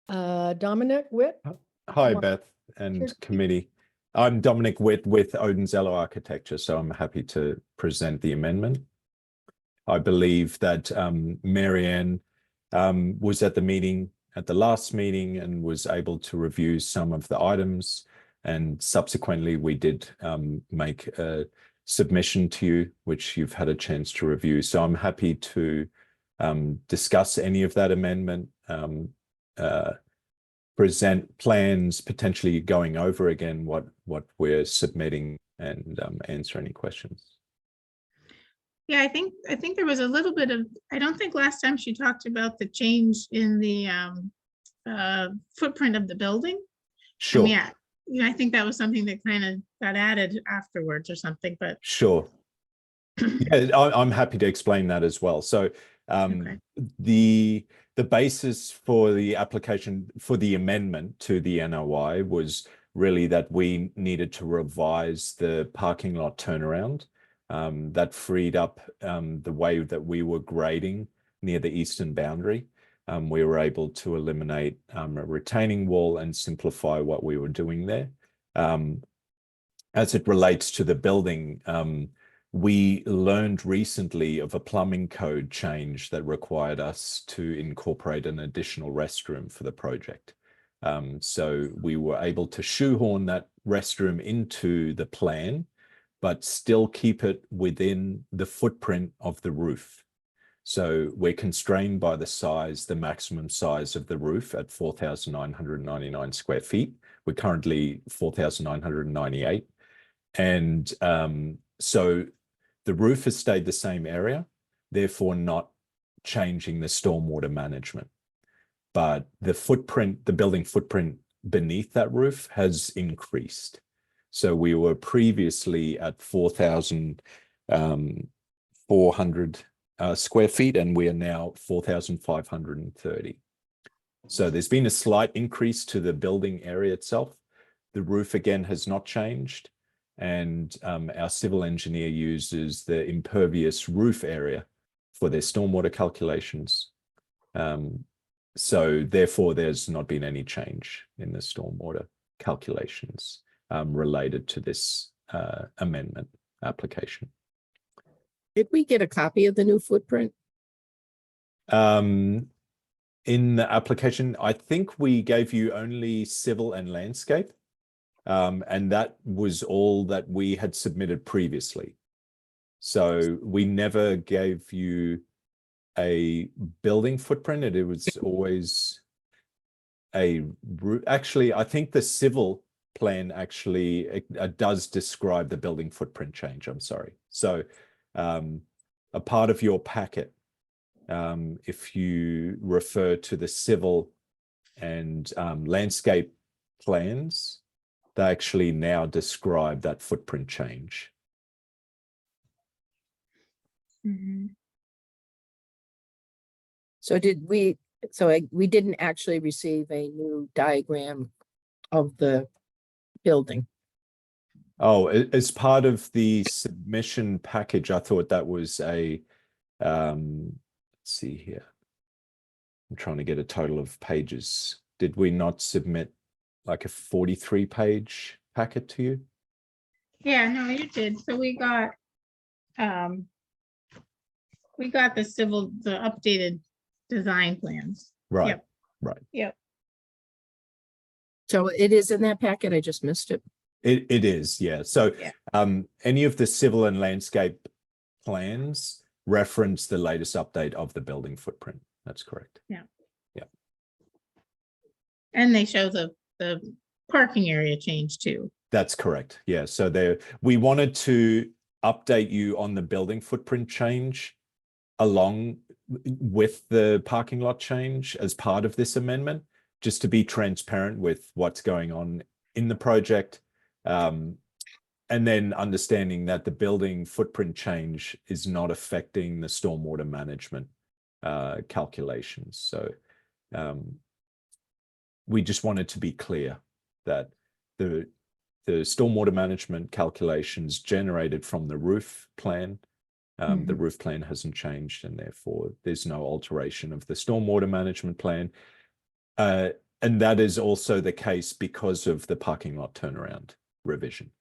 Dominic Witt. Hi, Come on. Beth and Sure. committee. I'm Dominic Witt with Odenzello Architecture, so I'm happy to present the amendment. I believe that Marianne was at the meeting, at the last meeting, and was able to review some of the items. And subsequently, we did make a submission to you, which you've had a chance to review. So I'm happy to discuss any of that amendment, present plans, potentially going over again what we're submitting, and answer any questions. Yeah, I think there was a little bit of, I don't think last time she talked about the change in the footprint of the building. Sure. Yeah, I think that was something that kind of got added afterwards or something, but Sure. Yeah, I'm happy to explain that as well. So okay. the basis for the application for the amendment to the NOI was really that we needed to revise the parking lot turnaround. That freed up the way that we were grading near the eastern boundary. We were able to eliminate a retaining wall and simplify what we were doing there. As it relates to the building, we learned recently of a plumbing code change that required us to incorporate an additional restroom for the project. So we were able to shoehorn that restroom into the plan, but still keep it within the footprint of the roof. So we're constrained by the maximum size of the roof at 4,999 square feet. We're currently 4,998. And so the roof has stayed the same area, therefore not changing the stormwater management. But the building footprint beneath that roof has increased. So we were previously at 4,400 square feet, and we are now 4,530. So there's been a slight increase to the building area itself, The roof again has not changed. And our civil engineer uses the impervious roof area for their stormwater calculations. So therefore, there's not been any change in the stormwater calculations related to this amendment application. Did we get a copy of the new footprint? In the application, I think we gave you only civil and landscape. And that was all that we had submitted previously. So we never gave you a building footprint. It was always actually, I think the civil plan actually does describe the building footprint change. I'm sorry. So a part of your packet, if you refer to the civil and landscape plans, they actually now describe that footprint change. So we didn't actually receive a new diagram of the building. Oh, as part of the submission package, I thought that was a, let's see here. I'm trying to get a total of pages. Did we not submit like a 43-page packet to you? Yeah, no, you did. So we got the updated design plans. Right, Yep. right. Yep. So it is in that packet. I just missed it. It is, yeah. So Yeah. any of the civil and landscape plans reference the latest update of the building footprint. That's correct. Yeah. Yeah. And they show the parking area change too. That's correct. Yeah. So we wanted to update you on the building footprint change along with the parking lot change as part of this amendment, just to be transparent with what's going on in the project. And then understanding that the building footprint change is not affecting the stormwater management calculations. So we just wanted to be clear that the stormwater management calculations generated from the roof plan, the roof plan hasn't changed, and therefore there's no alteration of the stormwater management plan. And that is also the case because of the parking lot turnaround revision.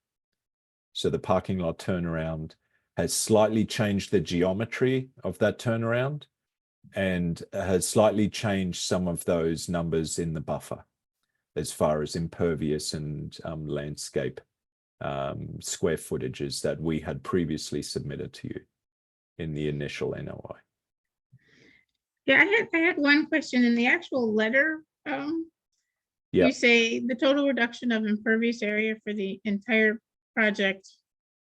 So the parking lot turnaround has slightly changed the geometry of that turnaround and has slightly changed some of those numbers in the buffer as far as impervious and landscape square footages that we had previously submitted to you in the initial NOI. Yeah, I had one question in the actual letter. You say the total reduction of impervious area for the entire project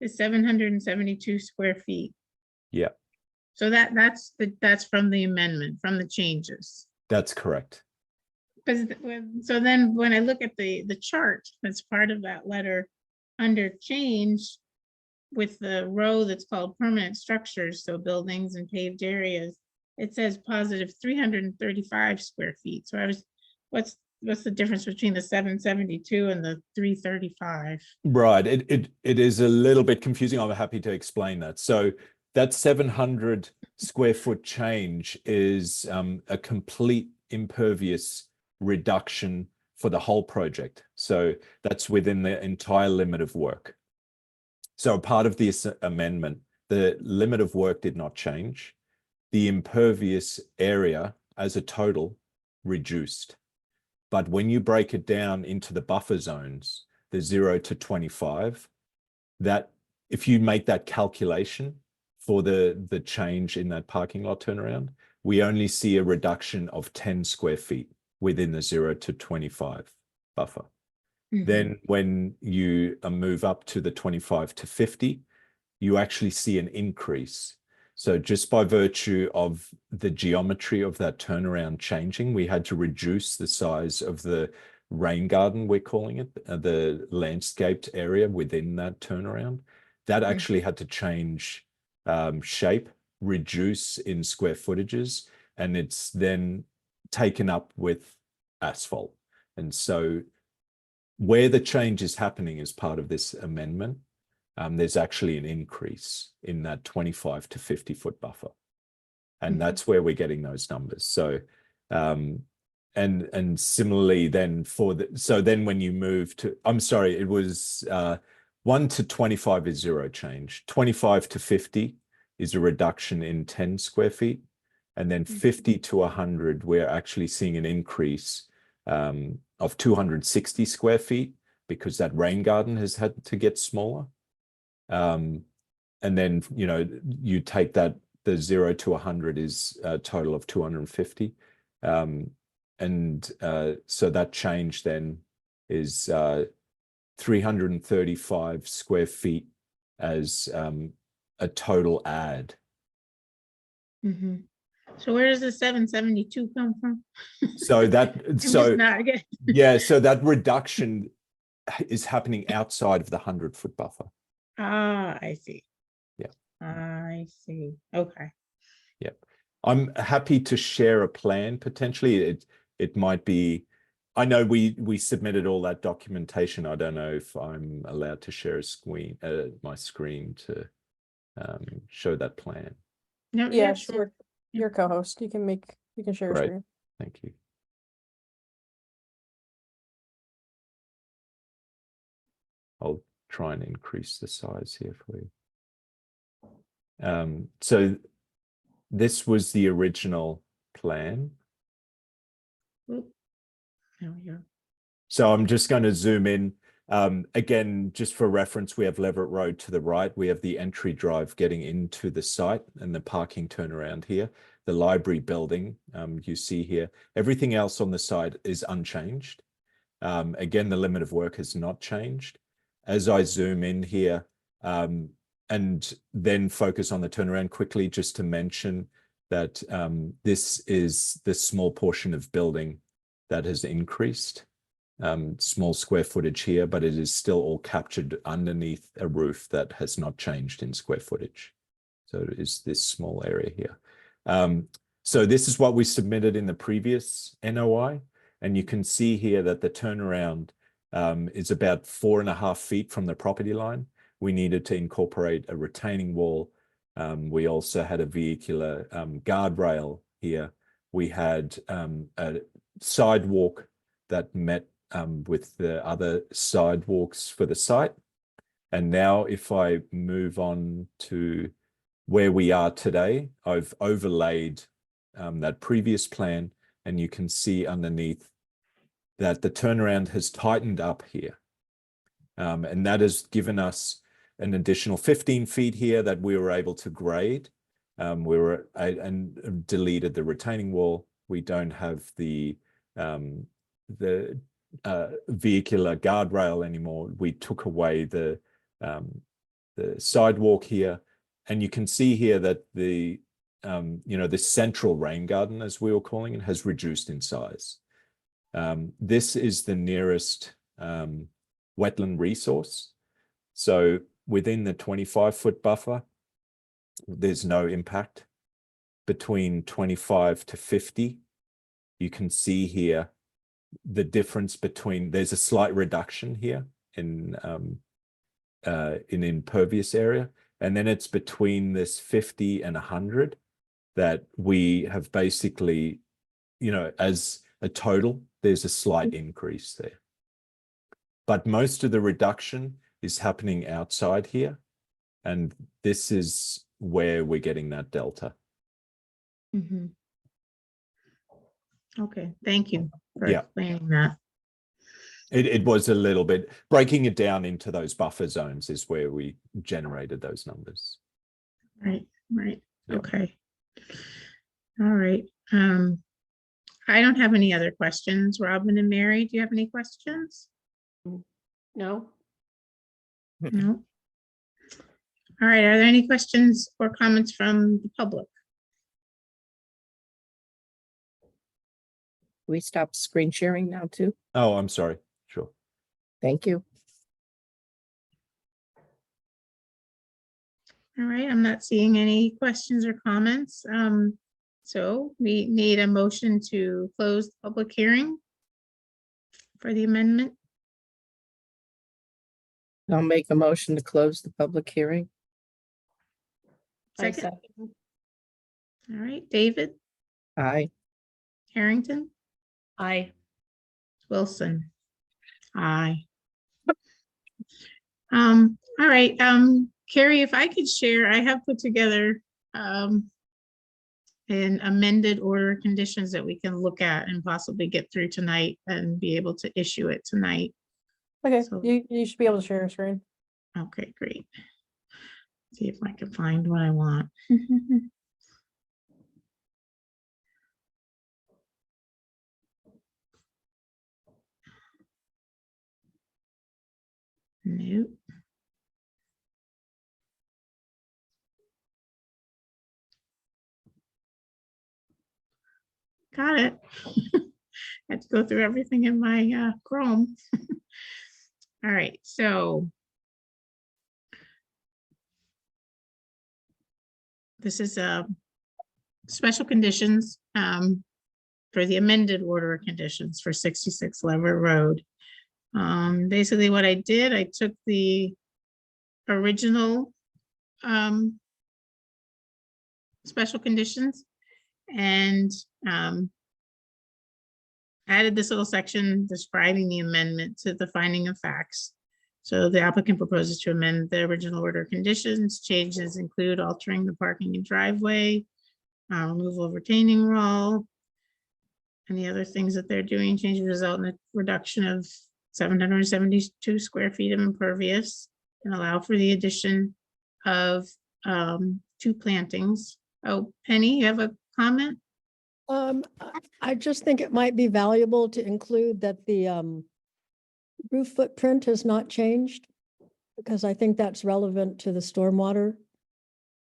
is 772 square feet. Yeah. So that's from the amendment, from the changes. That's correct. So then when I look at the chart that's part of that letter under change with the row that's called permanent structures, so buildings and paved areas, it says positive 335 square feet. So what's the difference between the 772 and the 335? Right. It is a little bit confusing. I'm happy to explain that. So that 700 square foot change is a complete impervious reduction for the whole project. So that's within the entire limit of work. So part of this amendment, the limit of work did not change. The impervious area as a total reduced. But when you break it down into the buffer zones, the 0 to 25, that if you make that calculation for the change in that parking lot turnaround, we only see a reduction of 10 square feet within the 0 to 25 buffer. Then when you move up to the 25 to 50, you actually see an increase. So just by virtue of the geometry of that turnaround changing, we had to reduce the size of the rain garden, we're calling it, the landscaped area within that turnaround. That actually had to change shape, reduce in square footages, and it's then taken up with asphalt. And so where the change is happening as part of this amendment, there's actually an increase in that 25 to 50 foot buffer. And that's where we're getting those numbers. So, and similarly then so then when you move to, I'm sorry, it was 1 to 25 is zero change. 25 to 50 is a reduction in 10 square feet. And then 50 to 100, we're actually seeing an increase of 260 square feet because that rain garden has had to get smaller. And then, you take that, the 0 to 100 is a total of 250. So that change then is 335 square feet as a total add. So where does the 772 come from? So that, I'm just not getting. yeah, so that reduction is happening outside of the 100-foot buffer. Ah, I see. Yeah. I see. Okay. Yep. I'm happy to share a plan potentially. It might be, I know we submitted all that documentation. I don't know if I'm allowed to share a screen, my screen to show that plan. No, Yeah, sure. Your co-host. You can share your Great. screen. Thank you. I'll try and increase the size here for you. So this was the original plan. There we go. So I'm just going to zoom in. Again, just for reference, we have Leverett Road to the right. We have the entry drive getting into the site and the parking turnaround here. The library building, you see here. Everything else on the site is unchanged. Again, the limit of work has not changed. As I zoom in here, and then focus on the turnaround quickly, just to mention that this is the small portion of building that has increased. Small square footage here, but it is still all captured underneath a roof that has not changed in square footage. So it is this small area here. So this is what we submitted in the previous NOI. And you can see here that the turnaround is about 4.5 feet from the property line. We needed to incorporate a retaining wall. We also had a vehicular guardrail here. We had a sidewalk that met with the other sidewalks for the site. And now if I move on to where we are today, I've overlaid that previous plan, and you can see underneath that the turnaround has tightened up here. And that has given us an additional 15 feet here that we were able to grade. And deleted the retaining wall. We don't have the vehicular guardrail anymore. We took away the sidewalk here, and you can see here that the the central rain garden, as we were calling it, has reduced in size. This is the nearest wetland resource. So within the 25-foot buffer, there's no impact. Between 25 to 50, you can see here the difference between, there's a slight reduction here in impervious area, and then it's between this 50 and 100 that we have basically, as a total, there's a slight increase there. But most of the reduction is happening outside here, and this is where we're getting that delta. Okay, thank you for Yeah. explaining that. It was a little bit, breaking it down into those buffer zones is where we generated those numbers. Right. Yeah. Okay. All right. I don't have any other questions. Robin and Mary, do you have any questions? No? No. All right, are there any questions or comments from the public? We stop screen sharing now too? Oh, I'm sorry. Sure. Thank you. All right, I'm not seeing any questions or comments. So we need a motion to close the public hearing for the amendment. I'll make a motion to close the public hearing. I Second, second. all right, David, Aye. Harrington, Aye. Wilson. Aye. All right, Carrie, if I could share, I have put together an amended order of conditions that we can look at and possibly get through tonight and be able to issue it tonight. Okay, So- you should be able to share your screen. Okay, great. See if I can find what I want. Nope. Got it. Had to go through everything in my Chrome. All right, so this is special conditions for the amended order of conditions for 66 Lever Road. Basically what I did, I took the original special conditions and added this little section describing the amendment to the finding of facts. So the applicant proposes to amend the original order of conditions. Changes include altering the parking and driveway, removal of retaining wall, and the other things that they're doing. Changes result in a reduction of 772 square feet of impervious and allow for the addition of 2 plantings. Oh, Penny, you have a comment? I just think it might be valuable to include that the roof footprint has not changed, because I think that's relevant to the stormwater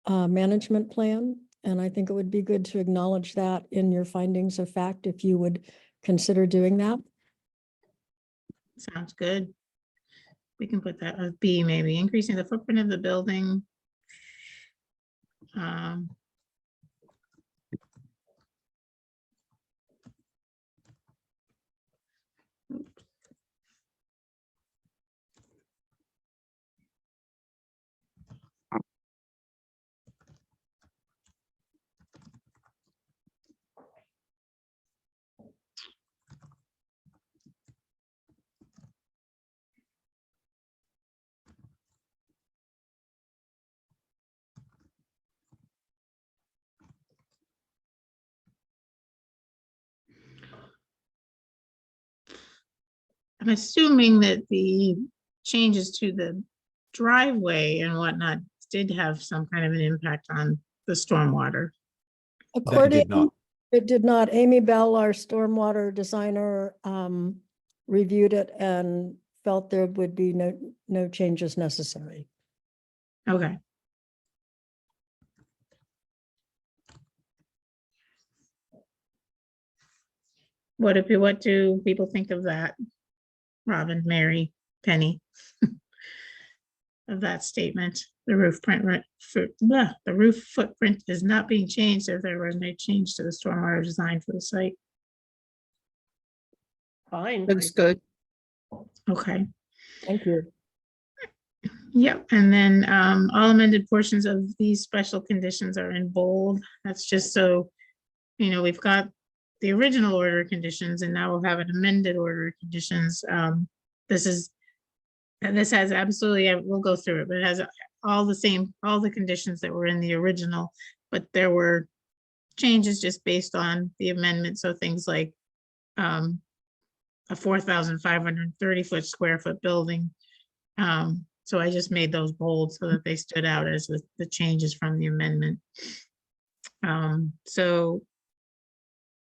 management plan. And I think it would be good to acknowledge that in your findings of fact, if you would consider doing that. Sounds good. We can put that as B, maybe increasing the footprint of the building. I'm assuming that the changes to the driveway and whatnot did have some kind of an impact on the stormwater. According, not. it did not. Amy Bell, our stormwater designer, reviewed it and felt there would be no changes necessary. Okay. What do people think of that? Robin, Mary, Penny, of that statement? The roof the roof footprint is not being changed if there was no change to the stormwater design for the site. Fine. Looks good. Okay. Thank you. Yep, and then all amended portions of these special conditions are in bold. That's just so, we've got the original order of conditions and now we'll have an amended order of conditions. This has absolutely, we'll go through it, but it has all the conditions that were in the original, but there were changes just based on the amendment. So things like a 4,530 square foot building. So I just made those bold so that they stood out as the changes from the amendment. So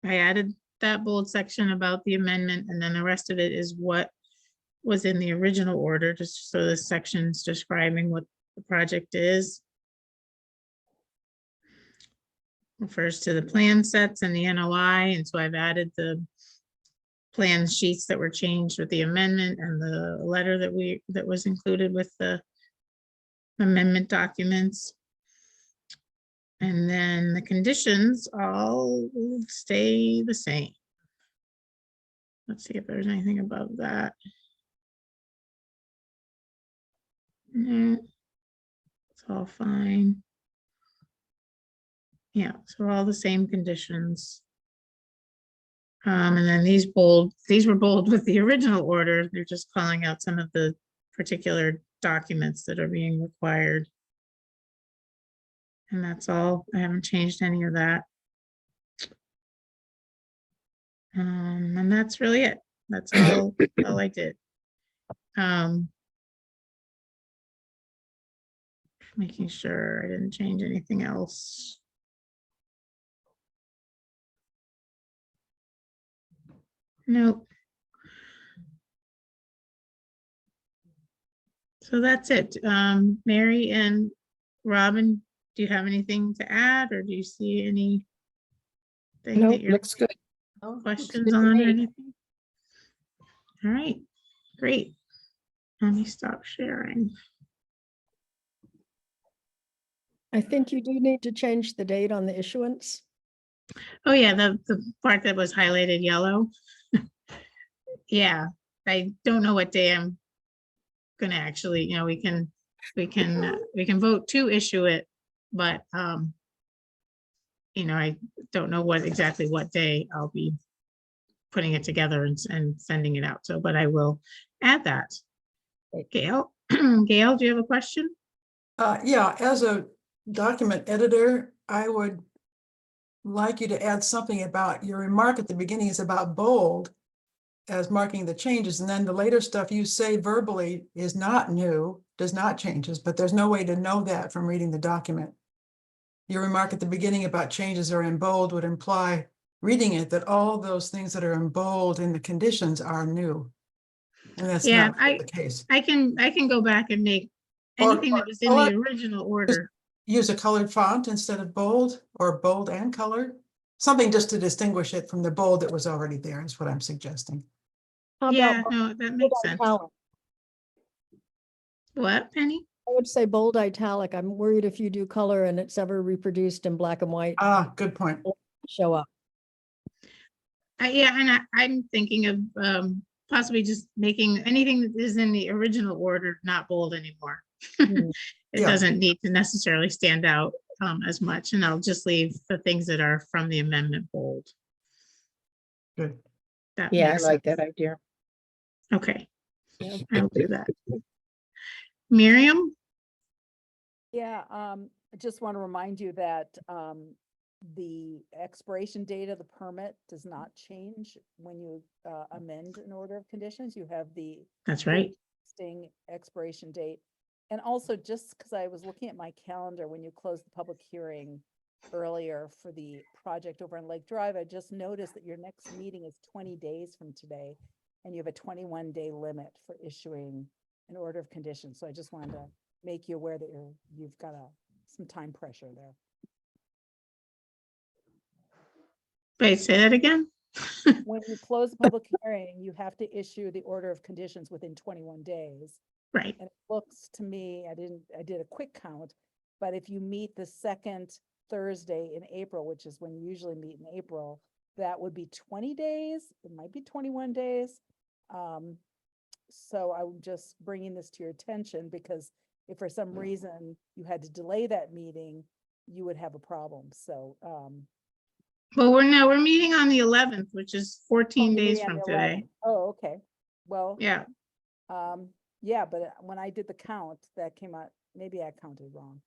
I added that bold section about the amendment, and then the rest of it is what was in the original order, just so the section's describing what the project is. Refers to the plan sets and the NOI, and so I've added the plan sheets that were changed with the amendment and the letter that was included with the amendment documents. And then the conditions all stay the same. Let's see if there's anything above that. No, it's all fine. Yeah, so all the same conditions. And then these were bold with the original order. They're just calling out some of the particular documents that are being required. And that's all. I haven't changed any of that. And that's really it. That's all I did. Making sure I didn't change anything else. Nope. So that's it. Mary and Robin, do you have anything to add, or do you see anything No, that you're looks good. questions on or anything? All right, great. Let me stop sharing. I think you do need to change the date on the issuance. Oh yeah, the part that was highlighted yellow. Yeah, I don't know what day I'm gonna actually, we can vote to issue it, but I don't know exactly what day I'll be putting it together and sending it out. So, but I will add that. Gail, Gail, do you have a question? Yeah, as a document editor, I would like you to add something about your remark at the beginning is about bold as marking the changes, and then the later stuff you say verbally is not new, does not changes, but there's no way to know that from reading the document. Your remark at the beginning about changes are in bold would imply, reading it, that all those things that are in bold in the conditions are new. And that's not the case. I can go back and make anything that was in the original order. Use a colored font instead of bold, or bold and color. Something just to distinguish it from the bold that was already there is what I'm suggesting. Yeah, no, that makes sense. What, Penny? I would say bold italic. I'm worried if you do color and it's ever reproduced in black and white. Ah, good point. Show up. Yeah, and I'm thinking of possibly just making anything that is in the original order not bold anymore. It doesn't need to necessarily stand out as much, and I'll just leave the things that are from the amendment bold. Good. Yeah, I like that idea. Okay, I'll do that. Miriam? Yeah, I just want to remind you that the expiration date of the permit does not change when you amend an order of conditions. You have the That's right. existing expiration date. And also, just because I was looking at my calendar when you closed the public hearing earlier for the project over on Lake Drive, I just noticed that your next meeting is 20 days from today, and you have a 21-day limit for issuing an order of conditions. So I just wanted to make you aware that you've got some time pressure there. Wait, say that again? When you close the public hearing, you have to issue the order of conditions within 21 days. Right. And it looks to me, I did a quick count, but if you meet the second Thursday in April, which is when you usually meet in April, that would be 20 days. It might be 21 days. So I'm just bringing this to your attention, because if for some reason you had to delay that meeting, you would have a problem. So, well, we're meeting on the 11th, which is 14 days from today. Oh, okay. Well, yeah. Yeah, but when I did the count, that came out, maybe I counted wrong.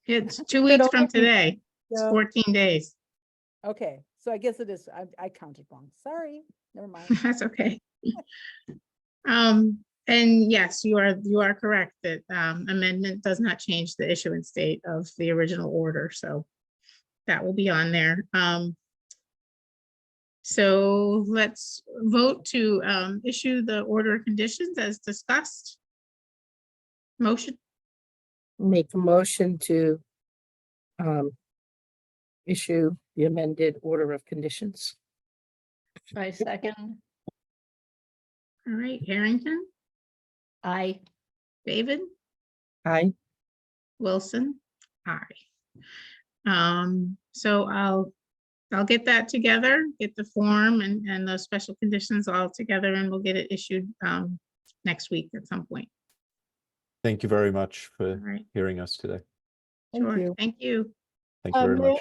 It's 2 weeks from today. It's 14 days. Okay, so I guess it is, I counted wrong. Sorry, never mind. That's okay. And yes, you are correct that amendment does not change the issuance date of the original order, so that will be on there. So let's vote to issue the order of conditions as discussed. Motion. Make a motion to issue the amended order of conditions. I second. All right, Harrington. Aye. David. Aye. Wilson. Aye. So I'll get that together, get the form and those special conditions all together, and we'll get it issued next week at some point. Thank you very much All for right, hearing us today. Thank sure, you. thank you. Thank you very May, much.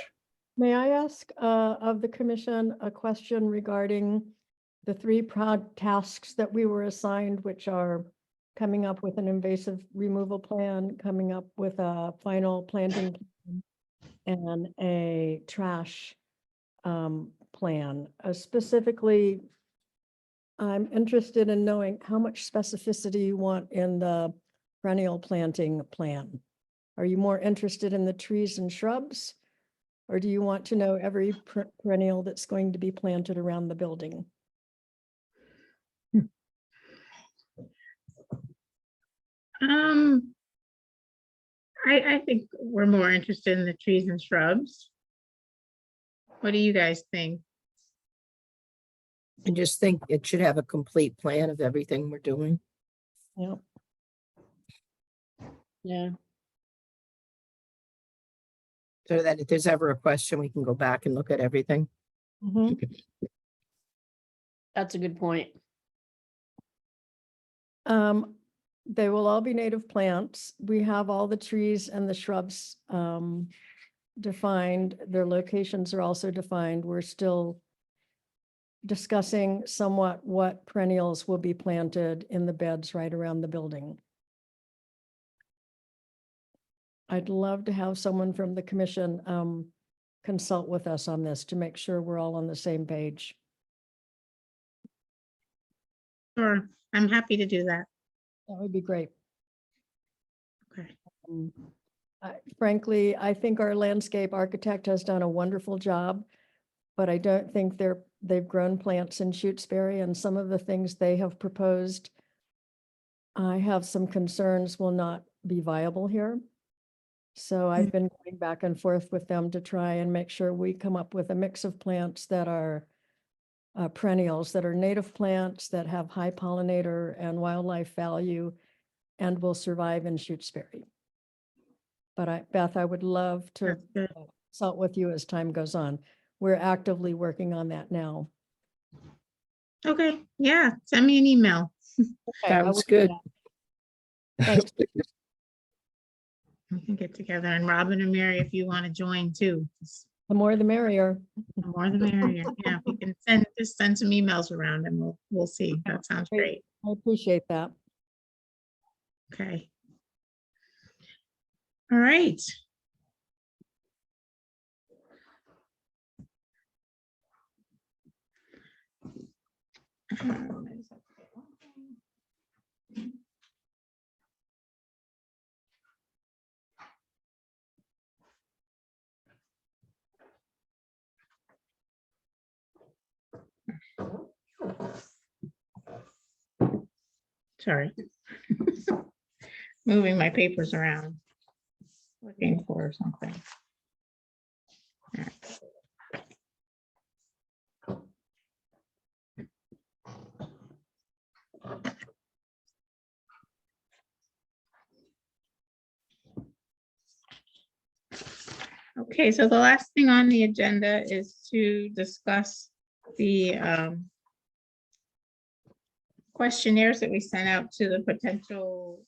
may I ask of the commission a question regarding the three tasks that we were assigned, which are coming up with an invasive removal plan, coming up with a final planting plan, and a trash plan. Specifically, I'm interested in knowing how much specificity you want in the perennial planting plan. Are you more interested in the trees and shrubs? Or do you want to know every perennial that's going to be planted around the building? I think we're more interested in the trees and shrubs. What do you guys think? I just think it should have a complete plan of everything we're doing. Yeah. Yeah, So that if there's ever a question, we can go back and look at everything. Mhm. that's a good point. They will all be native plants. We have all the trees and the shrubs defined. Their locations are also defined. We're still discussing somewhat what perennials will be planted in the beds right around the building. I'd love to have someone from the commission consult with us on this to make sure we're all on the same page. Sure, I'm happy to do that. That would be great. Okay. Frankly, I think our landscape architect has done a wonderful job, but I don't think they've grown plants in Shutesbury, and some of the things they have proposed, I have some concerns will not be viable here. So I've been going back and forth with them to try and make sure we come up with a mix of plants that are perennials, that are native plants, that have high pollinator and wildlife value, and will survive in Shutesbury. But Beth, I would love to That's good. consult with you as time goes on. We're actively working on that now. Okay, yeah, send me an email. Okay, I will Sounds do good. that. Thanks. We can get together, and Robin and Mary, if you want to join too. The more the merrier. The more the merrier. Yeah, we can just send some emails around and we'll see. That sounds great. I appreciate that. Okay. All right. Sorry. Moving my papers around. Looking for something. All right. Okay, so the last thing on the agenda is to discuss the questionnaires that we sent out to the potential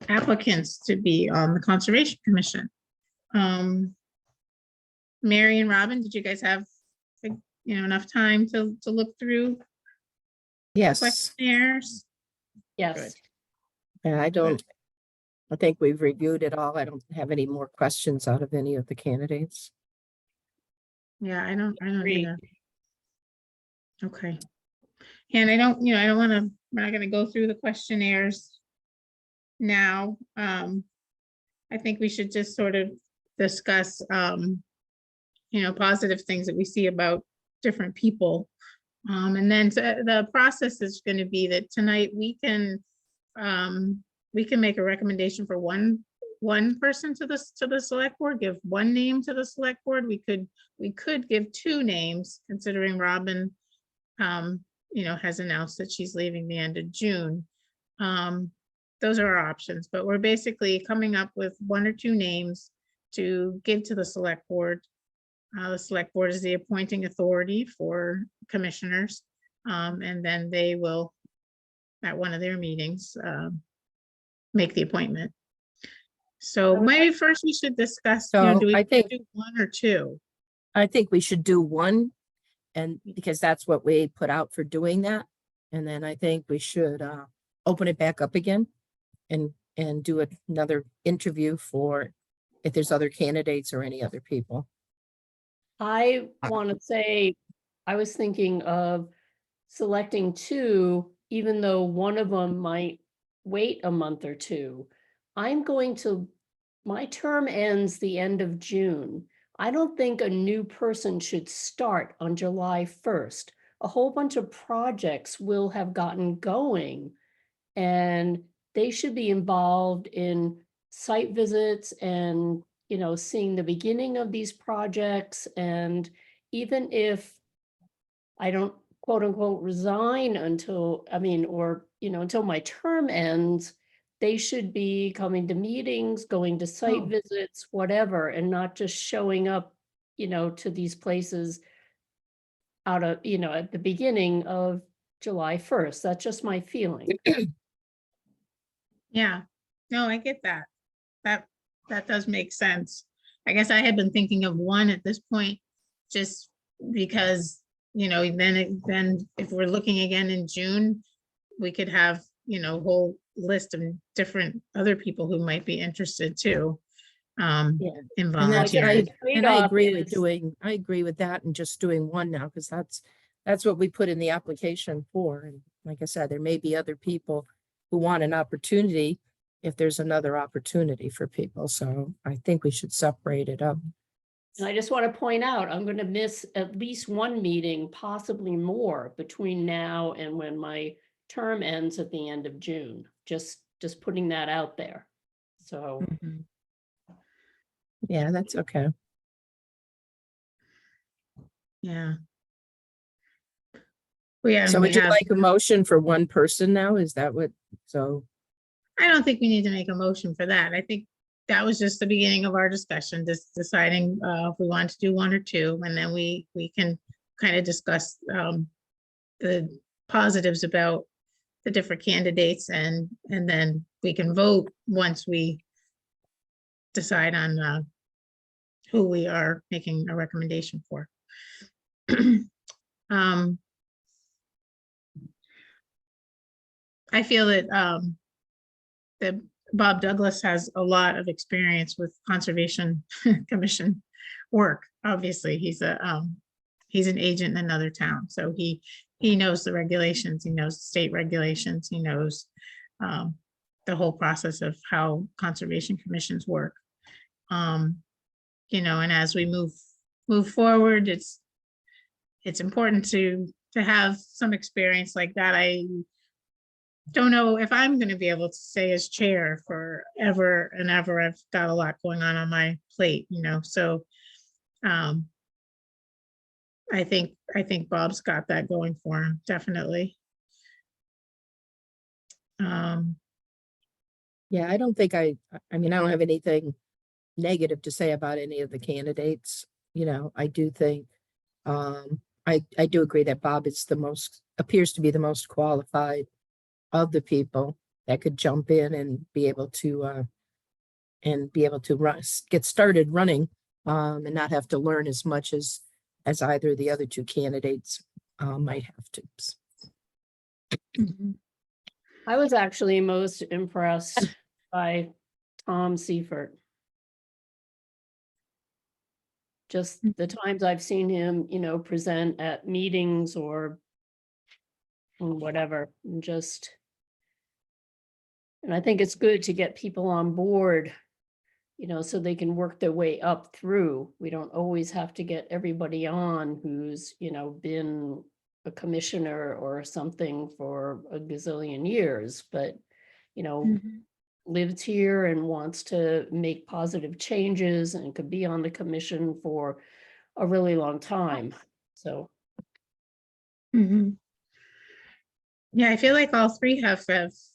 applicants to be on the Conservation Commission. Mary and Robin, did you guys have enough time to look through Yes, questionnaires? Yes, and I think we've reviewed it all. I don't have any more questions out of any of the candidates. Yeah, I don't Agreed. either. Okay. And I don't want to, we're not going to go through the questionnaires now. I think we should just sort of discuss, positive things that we see about different people. And then the process is going to be that tonight we can make a recommendation for one person to the select board, give one name to the select board. We could give two names, considering Robin has announced that she's leaving the end of June. Those are our options, but we're basically coming up with one or two names to give to the select board. The select board is the appointing authority for commissioners. And then they will, at one of their meetings, make the appointment. So maybe first we should discuss, you So know, do we I think- do one or two? I think we should do one, and because that's what we put out for doing that. And then I think we should open it back up again and do another interview for if there's other candidates or any other people. I want to say, I was thinking of selecting two, even though one of them might wait a month or two. My term ends the end of June. I don't think a new person should start on July 1st. A whole bunch of projects will have gotten going, and they should be involved in site visits and, you know, seeing the beginning of these projects. And even if I don't quote unquote resign until, until my term ends, they should be coming to meetings, going to site visits, whatever, and not just showing up, to these places out of, at the beginning of July 1st. That's just my feeling. Yeah, no, I get that. That does make sense. I guess I had been thinking of one at this point, just because, then if we're looking again in June, we could have, a whole list of different other people who might be interested too. In And volunteering. I agree with that and just doing one now, because that's what we put in the application for. And like I said, there may be other people who want an opportunity if there's another opportunity for people. So I think we should separate it up. And I just want to point out, I'm going to miss at least one meeting, possibly more, between now and when my term ends at the end of June. Just putting that out there. So. Yeah, that's okay. Yeah. Well, yeah, So we would you have- like a motion for one person now? Is that what, so? I don't think we need to make a motion for that. I think that was just the beginning of our discussion, just deciding if we want to do one or two, and then we can kind of discuss the positives about the different candidates, and then we can vote once we decide on who we are making a recommendation for. I feel that Bob Douglas has a lot of experience with Conservation Commission work. Obviously, he's an agent in another town, so he knows the regulations, he knows the state regulations, he knows the whole process of how Conservation Commissions work. And as we move forward, it's important to have some experience like that. I don't know if I'm going to be able to stay as chair forever and ever. I've got a lot going on my plate, so I think Bob's got that going for him, definitely. Yeah, I don't think I don't have anything negative to say about any of the candidates. I do think, I do agree that Bob is appears to be the most qualified of the people that could jump in and be able to get started running, and not have to learn as much as either of the other two candidates might have to. I was actually most impressed by Tom Seifert. Just the times I've seen him, present at meetings or whatever, and I think it's good to get people on board, so they can work their way up through. We don't always have to get everybody on who's, been a commissioner or something for a gazillion years, but, lives here and wants to make positive changes and could be on the commission for a really long time. So. Yeah, I feel like all three have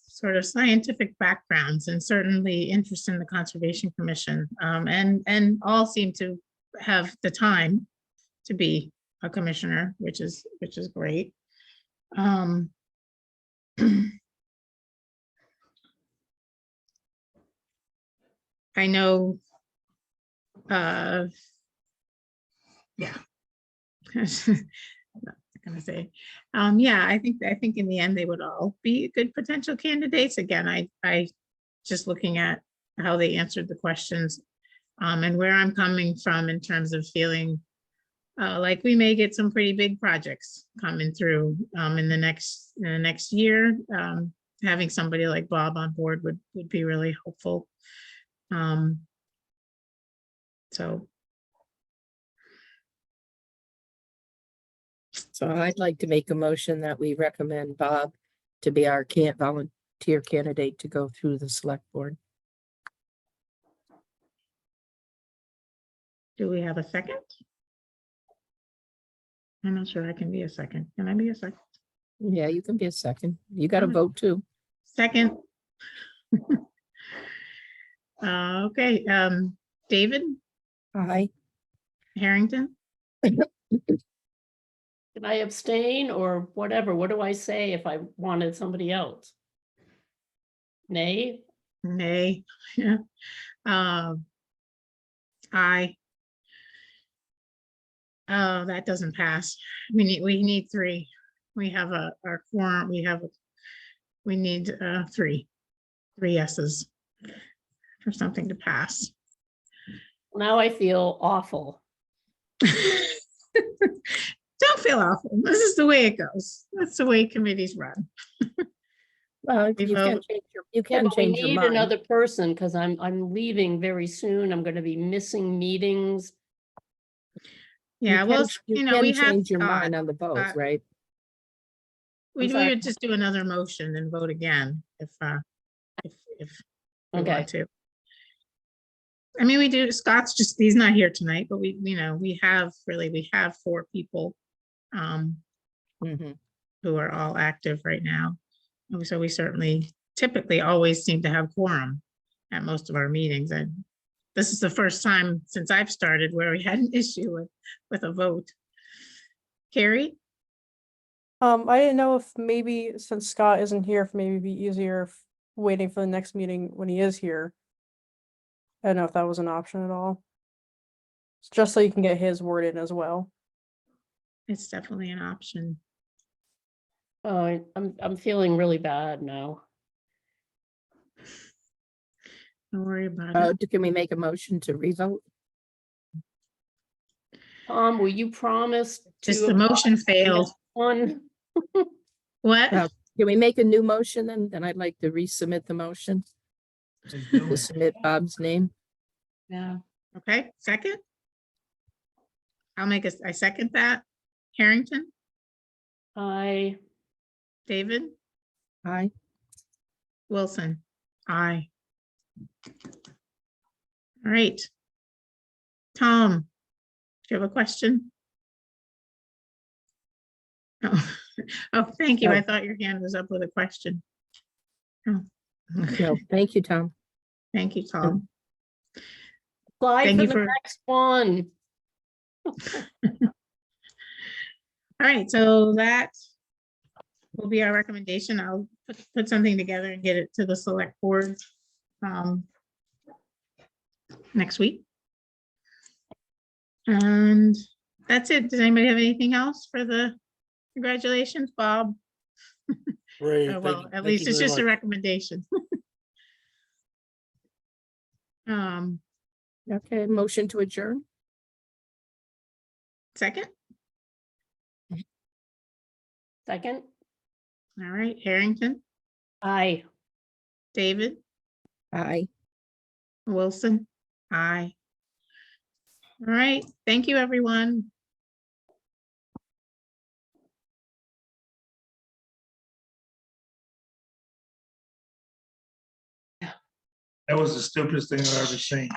sort of scientific backgrounds and certainly interest in the Conservation Commission, and all seem to have the time to be a commissioner, which is great. I know, yeah. Not gonna say, yeah, I think in the end, they would all be good potential candidates. Again, I just looking at how they answered the questions, and where I'm coming from in terms of feeling like we may get some pretty big projects coming through, in the next year. Having somebody like Bob on board would be really helpful. So So I'd like to make a motion that we recommend Bob to be our volunteer candidate to go through the select board. do we have a second? I'm not sure I can be a second. Can I be a second? Yeah, you can be a second. You got to Alright. vote too. Second. Okay, David Aye. Harrington, Can I abstain or whatever? What do I say if I wanted somebody else? Nay? nay. Yeah. Aye. Oh, that doesn't pass. We need three. We have our quorum, we need three yeses for something to pass. Now I feel awful. Don't feel awful. This is the way it goes. That's the way committees run. Well, We you can vote. change your, Yeah, can but we change your need mind. another person because I'm leaving very soon. I'm gonna be missing meetings. Yeah, well, You we can have change your Scott. mind on the vote, Scott. right? We sorry. would just do another motion and vote again if we Okay. want to. I mean, we do, Scott's he's not here tonight, but we have four people Mhm. who are all active right now. And so we certainly typically always seem to have quorum at most of our meetings. And this is the first time since I've started where we had an issue with a vote. Carrie? I didn't know if maybe since Scott isn't here, if maybe it'd be easier waiting for the next meeting when he is here. I don't know if that was an option at all. It's just so you can get his word in as well. It's definitely an option. Oh, I'm feeling really bad now. Don't worry about it. Can we make a motion to revote? Will you promise Just to? the motion failed. One. What? Can we make a new motion then? Then I'd like to resubmit the motion. To submit Bob's name. Yeah. Okay, second? I second that. Harrington, I David, Aye. Wilson, aye. All right. Tom, do you have a question? Oh, oh, thank you. I thought your hand was up with a question. Oh, okay. No, thank you, Tom. Thank you, Tom. apply Thank for you the for- next one. All right, so that will be our recommendation. I'll put something together and get it to the select board next week. And that's it. Does anybody have anything else for the congratulations, Bob? Great. Well, at least it's just a recommendation. Okay, motion to adjourn. Second? Second, All right, Harrington, aye. David, Aye. Wilson, aye. All right, thank you, everyone. That was the stupidest thing I've ever seen.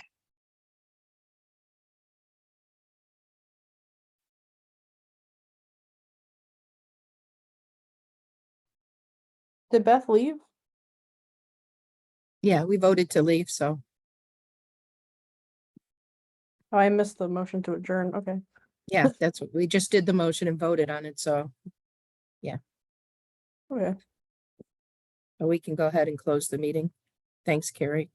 Did Beth leave? Yeah, we voted to leave, so Oh, I missed the motion to adjourn. Okay. yeah, that's what we just did the motion and voted on it, so Okay. we can go ahead and close the meeting. Thanks, Carrie.